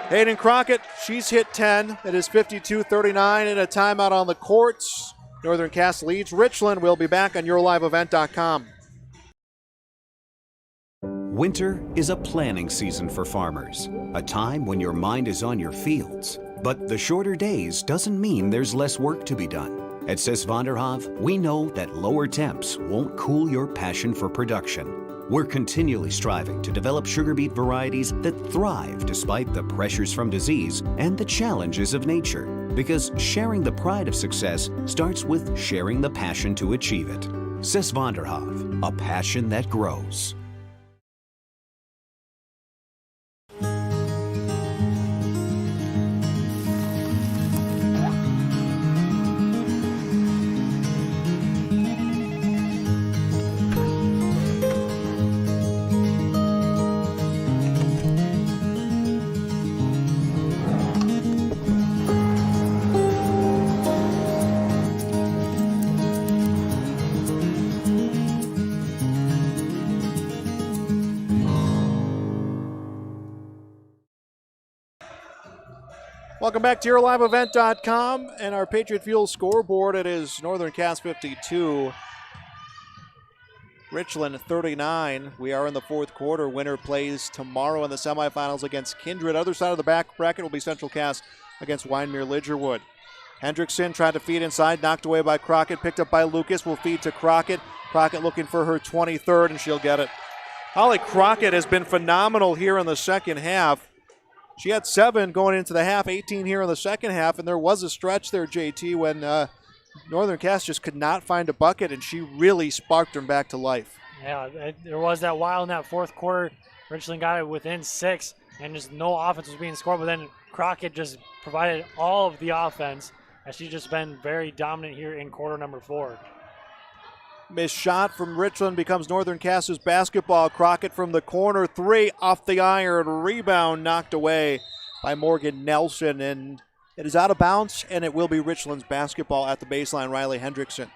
Hayden Crockett, she's hit 10. It is 52-39 and a timeout on the courts. Northern Cass leads Richland. We'll be back on YourLiveEvent.com. Winter is a planning season for farmers, a time when your mind is on your fields. But the shorter days doesn't mean there's less work to be done. At Sis van der Haaf, we know that lower temps won't cool your passion for production. We're continually striving to develop sugar beet varieties that thrive despite the pressures from disease and the challenges of nature. Because sharing the pride of success starts with sharing the passion to achieve it. Sis van der Haaf, a passion that grows. Welcome back to YourLiveEvent.com and our Patriot Fuel scoreboard. It is Northern Cass 52, Richland 39. We are in the fourth quarter. Winner plays tomorrow in the semifinals against Kindred. Other side of the back bracket will be Central Cass against Wyndmere-Lidgerwood. Hendrickson tried to feed inside, knocked away by Crockett, picked up by Lucas, will feed to Crockett. Crockett looking for her 23rd, and she'll get it. Holly Crockett has been phenomenal here in the second half. She had 7 going into the half, 18 here in the second half, and there was a stretch there, JT, when Northern Cass just could not find a bucket, and she really sparked them back to life. Yeah, there was that while in that fourth quarter, Richland got it within 6, and just no offense was being scored, but then Crockett just provided all of the offense, as she's just been very dominant here in quarter number 4. Missed shot from Richland becomes Northern Cass's basketball. Crockett from the corner, 3 off the iron. Rebound knocked away by Morgan Nelson, and it is out of bounds, and it will be Richland's basketball at the baseline. Riley Hendrickson.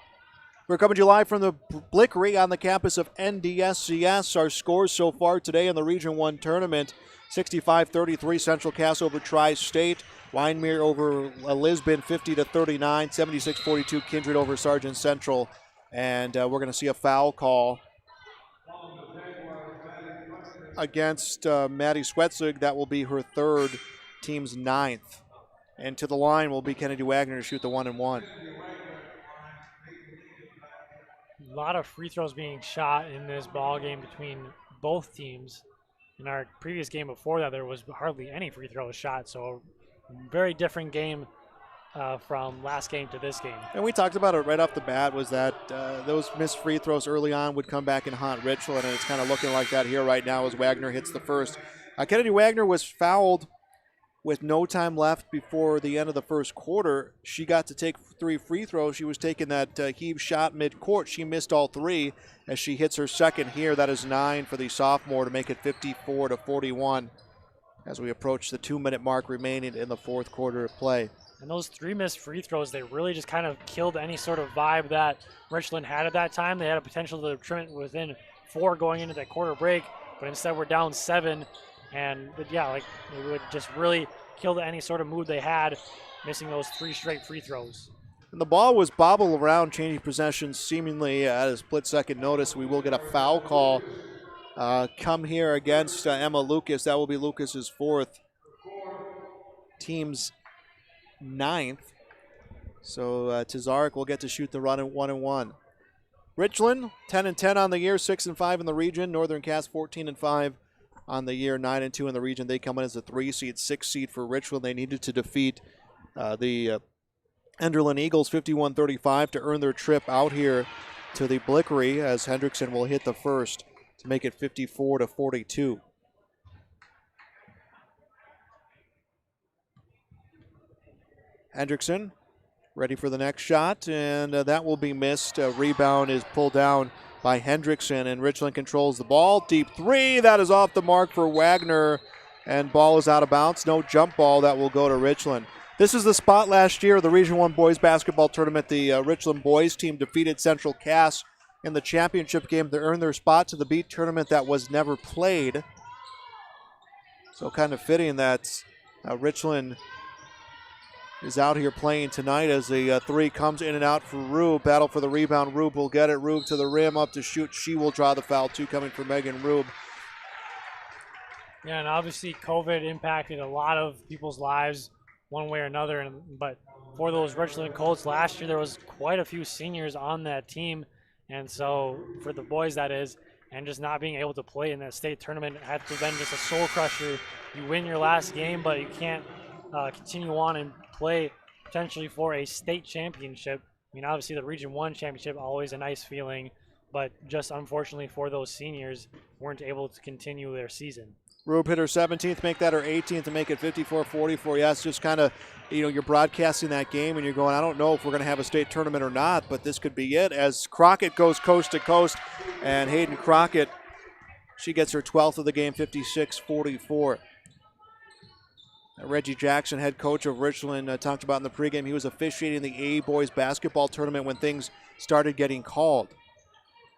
We're coming to you live from the Blickery on the campus of NDSCS. Our scores so far today in the Region 1 tournament: 65-33 Central Cass over Tri-State. Wyndmere over Lisbon 50-39. 76-42 Kindred over Sargent Central. And we're going to see a foul call against Maddie Swetzig. That will be her 3rd, team's 9th. And to the line will be Kennedy Wagner to shoot the 1-and-1. A lot of free throws being shot in this ball game between both teams. In our previous game before that, there was hardly any free throws shot, so very different game from last game to this game. And we talked about it right off the bat, was that those missed free throws early on would come back and haunt Richland, and it's kind of looking like that here right now as Wagner hits the first. Kennedy Wagner was fouled with no time left before the end of the first quarter. She got to take 3 free throws. She was taking that heave shot mid-court. She missed all 3 as she hits her second here. That is 9 for the sophomore to make it 54-41 as we approach the 2-minute mark remaining in the fourth quarter of play. And those 3 missed free throws, they really just kind of killed any sort of vibe that Richland had at that time. They had a potential to trim it within 4 going into that quarter break, but instead we're down 7. And yeah, like it would just really kill any sort of mood they had, missing those 3 straight free throws. And the ball was bobbled around, changing possessions seemingly at a split-second notice. We will get a foul call come here against Emma Lucas. That will be Lucas's 4th, team's 9th. So Tazarek will get to shoot the run at 1-and-1. Richland 10-10 on the year, 6-5 in the region. Northern Cass 14-5 on the year, 9-2 in the region. They come in as a 3 seed, 6 seed for Richland. They needed to defeat the Enderlin Eagles 51-35 to earn their trip out here to the Blickery, as Hendrickson will hit the first to make it 54-42. Hendrickson ready for the next shot, and that will be missed. Rebound is pulled down by Hendrickson, and Richland controls the ball. Deep 3, that is off the mark for Wagner, and ball is out of bounds. No jump ball, that will go to Richland. This is the spot last year, the Region 1 boys basketball tournament. The Richland boys team defeated Central Cass in the championship game to earn their spot to the beat tournament that was never played. So kind of fitting that Richland is out here playing tonight as the three comes in and out for Rube. Battle for the rebound. Rube will get it. Rube to the rim, up to shoot. She will draw the foul, two coming for Megan Rube. Yeah, and obviously COVID impacted a lot of people's lives one way or another. But for those Richland Colts last year, there was quite a few seniors on that team. And so for the boys, that is, and just not being able to play in that state tournament had to have been just a soul crusher. You win your last game, but you can't continue on and play potentially for a state championship. I mean, obviously the Region 1 championship, always a nice feeling, but just unfortunately for those seniors, weren't able to continue their season. Rube hit her 17th, make that her 18th to make it 54-44. Yeah, it's just kind of, you're broadcasting that game and you're going, I don't know if we're going to have a state tournament or not, but this could be it as Crockett goes coast to coast. And Hayden Crockett, she gets her 12th of the game, 56-44. Reggie Jackson, head coach of Richland, talked about in the pregame, he was officiating the A boys basketball tournament when things started getting called.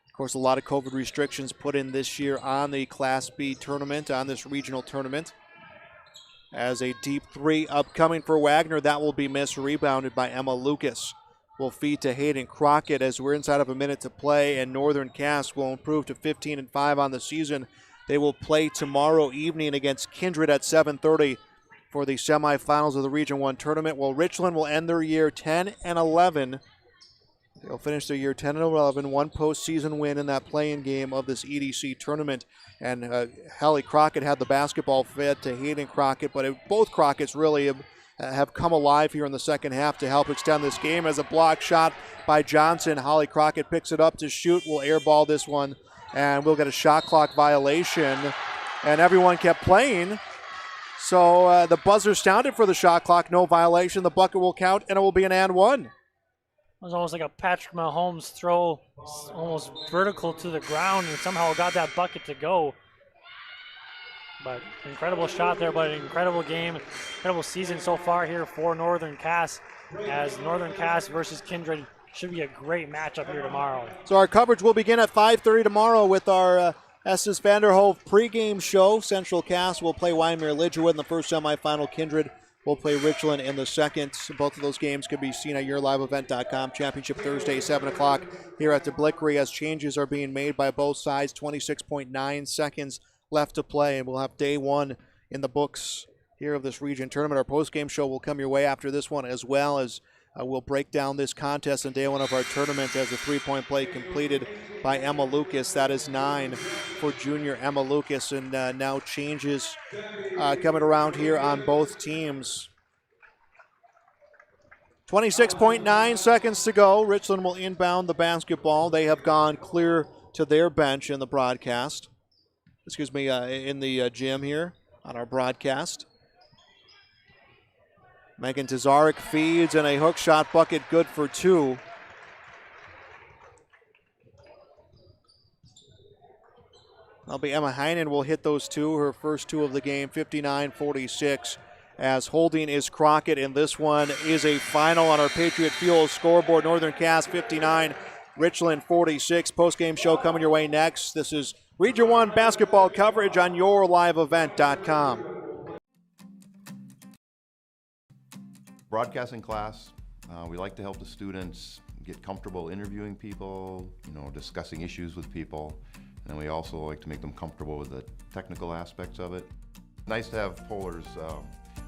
Of course, a lot of COVID restrictions put in this year on the Class B tournament, on this regional tournament. As a deep three upcoming for Wagner, that will be missed, rebounded by Emma Lucas. Will feed to Hayden Crockett as we're inside of a minute to play, and Northern Cass will improve to 15-5 on the season. They will play tomorrow evening against Kindred at 7:30 for the semifinals of the Region 1 tournament. Well, Richland will end their year 10-11. They'll finish their year 10-11, one postseason win in that play-in game of this EDC tournament. And Hallie Crockett had the basketball fed to Hayden Crockett, but both Crockett's really have come alive here in the second half to help extend this game. As a block shot by Johnson, Holly Crockett picks it up to shoot. Will airball this one, and we'll get a shot clock violation. And everyone kept playing. So the buzzer sounded for the shot clock, no violation. The bucket will count, and it will be an and one. It was almost like a Patrick Mahomes throw, almost vertical to the ground, and somehow got that bucket to go. But incredible shot there, but an incredible game, incredible season so far here for Northern Cass, as Northern Cass versus Kindred should be a great matchup here tomorrow. So our coverage will begin at 5:30 tomorrow with our Estes Vanderhoof pregame show. Central Cass will play Wyoming Lidgerwood in the first semifinal. Kindred will play Richland in the second. Both of those games can be seen at yourliveevent.com. Championship Thursday, 7 o'clock here at the Blickery as changes are being made by both sides. 26.9 seconds left to play, and we'll have day one in the books here of this region tournament. Our post-game show will come your way after this one, as well as we'll break down this contest in day one of our tournament as a three-point play completed by Emma Lucas. That is 9 for junior Emma Lucas, and now changes coming around here on both teams. 26.9 seconds to go. Richland will inbound the basketball. They have gone clear to their bench in the broadcast. Excuse me, in the gym here on our broadcast. Megan Tazarek feeds, and a hook shot bucket good for two. That'll be Emma Heinen will hit those two, her first two of the game, 59-46. As holding is Crockett, and this one is a final on our Patriot Fuel scoreboard. Northern Cass 59, Richland 46. Post-game show coming your way next. This is Region 1 basketball coverage on yourliveevent.com. Broadcasting class, we like to help the students get comfortable interviewing people, discussing issues with people, and we also like to make them comfortable with the technical aspects of it. Nice to have Polar's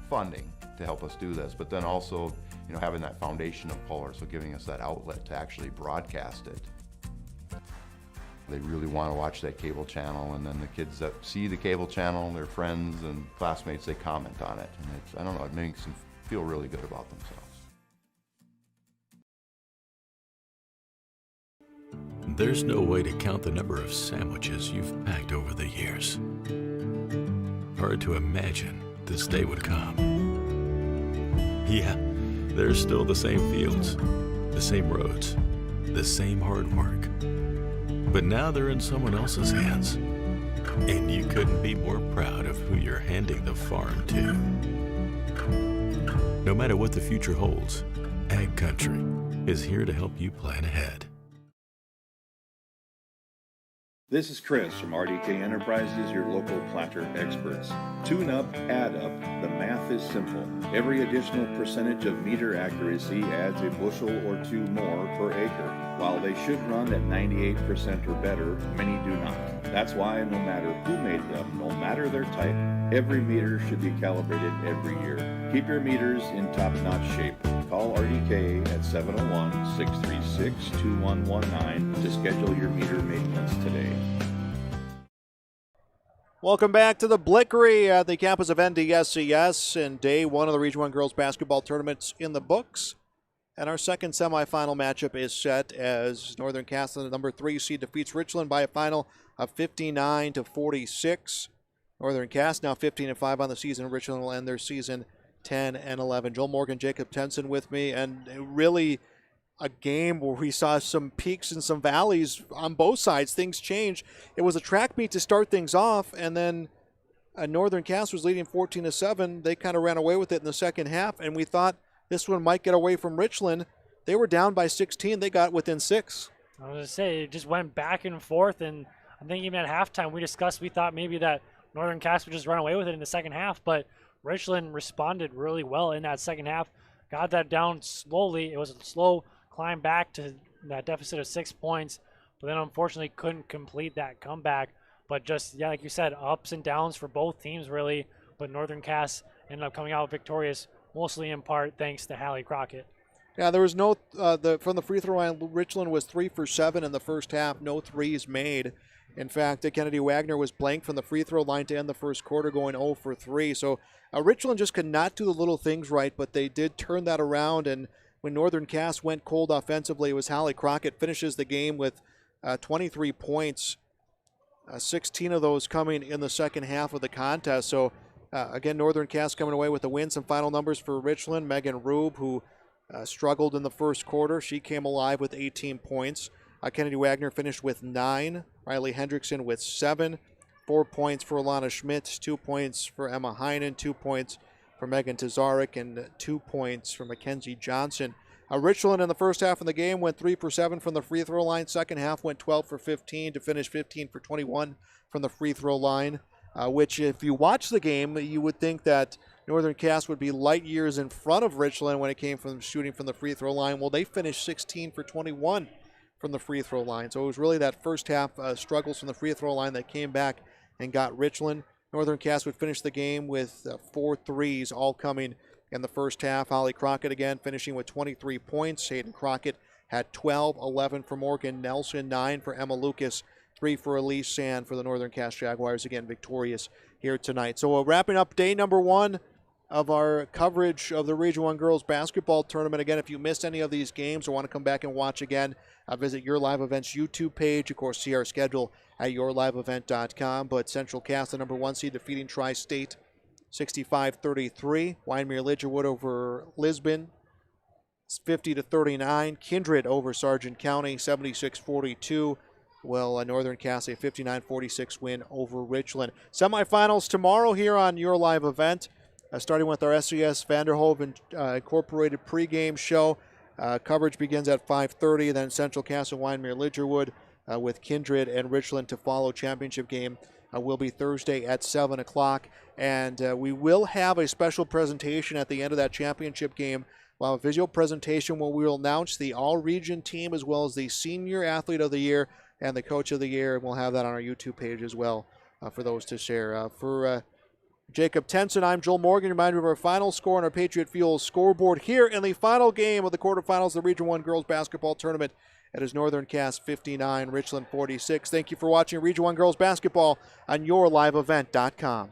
funding to help us do this, but then also, having that foundation of Polar, so giving us that outlet to actually broadcast it. They really want to watch that cable channel, and then the kids that see the cable channel, their friends and classmates, they comment on it, and I don't know, it makes them feel really good about themselves. There's no way to count the number of sandwiches you've packed over the years. Hard to imagine this day would come. Yeah, there's still the same fields, the same roads, the same hard work. But now they're in someone else's hands. And you couldn't be more proud of who you're handing the farm to. No matter what the future holds, Ag Country is here to help you plan ahead. This is Chris from RDK Enterprises, your local planter experts. Tune up, add up. The math is simple. Every additional percentage of meter accuracy adds a bushel or two more per acre. While they should run at 98% or better, many do not. That's why no matter who made them, no matter their type, every meter should be calibrated every year. Keep your meters in top-notch shape. Call RDK at 701-636-2119 to schedule your meter maintenance today. Welcome back to the Blickery at the campus of NDSCS, and day one of the Region 1 girls basketball tournaments in the books. And our second semifinal matchup is set as Northern Cass, the number 3 seed, defeats Richland by a final of 59-46. Northern Cass now 15-5 on the season. Richland will end their season 10-11. Joel Morgan, Jacob Tenson with me, and really a game where we saw some peaks and some valleys on both sides. Things changed. It was a track meet to start things off, and then Northern Cass was leading 14-7. They kind of ran away with it in the second half, and we thought this one might get away from Richland. They were down by 16. They got within 6. I was going to say, it just went back and forth, and I think even at halftime we thought maybe that Northern Cass would just run away with it in the second half, but Richland responded really well in that second half, got that down slowly. It was a slow climb back to that deficit of 6 points, but then unfortunately couldn't complete that comeback. But just, yeah, like you said, ups and downs for both teams really, but Northern Cass ended up coming out victorious, mostly in part thanks to Hallie Crockett. Yeah, there was no, from the free throw line, Richland was 3 for 7 in the first half, no threes made. In fact, Kennedy Wagner was blank from the free throw line to end the first quarter, going 0 for 3. So Richland just could not do the little things right, but they did turn that around. And when Northern Cass went cold offensively, it was Hallie Crockett finishes the game with 23 points, 16 of those coming in the second half of the contest. So again, Northern Cass coming away with a win. Some final numbers for Richland. Megan Rube, who struggled in the first quarter, she came alive with 18 points. Kennedy Wagner finished with 9. Riley Hendrickson with 7. 4 points for Alana Schmidt. 2 points for Emma Heinen. 2 points for Megan Tazarek. And 2 points for Mackenzie Johnson. Richland in the first half of the game went 3 for 7 from the free throw line. Second half went 12 for 15 to finish 15 for 21 from the free throw line. Which, if you watch the game, you would think that Northern Cass would be light years in front of Richland when it came from shooting from the free throw line. Well, they finished 16 for 21 from the free throw line. So it was really that first half struggles from the free throw line that came back and got Richland. Northern Cass would finish the game with 4 threes, all coming in the first half. Holly Crockett again finishing with 23 points. Hayden Crockett had 12, 11 for Morgan Nelson, 9 for Emma Lucas, 3 for Elise Sand for the Northern Cass Jaguars, again victorious here tonight. So wrapping up day number 1 of our coverage of the Region 1 Girls Basketball Tournament. Again, if you missed any of these games or want to come back and watch again, visit Your Live Events YouTube page. Of course, see our schedule at yourliveevent.com. But Central Cass, the number 1 seed, defeating Tri-State 65-33. Wyndmere Lidgerwood over Lisbon 50-39. Kindred over Sargent County 76-42. Well, Northern Cass a 59-46 win over Richland. Semifinals tomorrow here on Your Live Event. Starting with our SCS Vanderhoven Incorporated pregame show. Coverage begins at 5:30, then Central Cass and Wyndmere Lidgerwood with Kindred and Richland to follow. Championship game will be Thursday at 7 o'clock. And we will have a special presentation at the end of that championship game. We'll have a visual presentation where we will announce the all-region team as well as the senior athlete of the year and the coach of the year. And we'll have that on our YouTube page as well for those to share. For Jacob Tenson, I'm Joel Morgan. Reminder of our final score on our Patriot Fuel scoreboard here in the final game of the quarterfinals of the Region 1 Girls Basketball Tournament. It is Northern Cass 59, Richland 46. Thank you for watching Region 1 Girls Basketball on yourliveevent.com.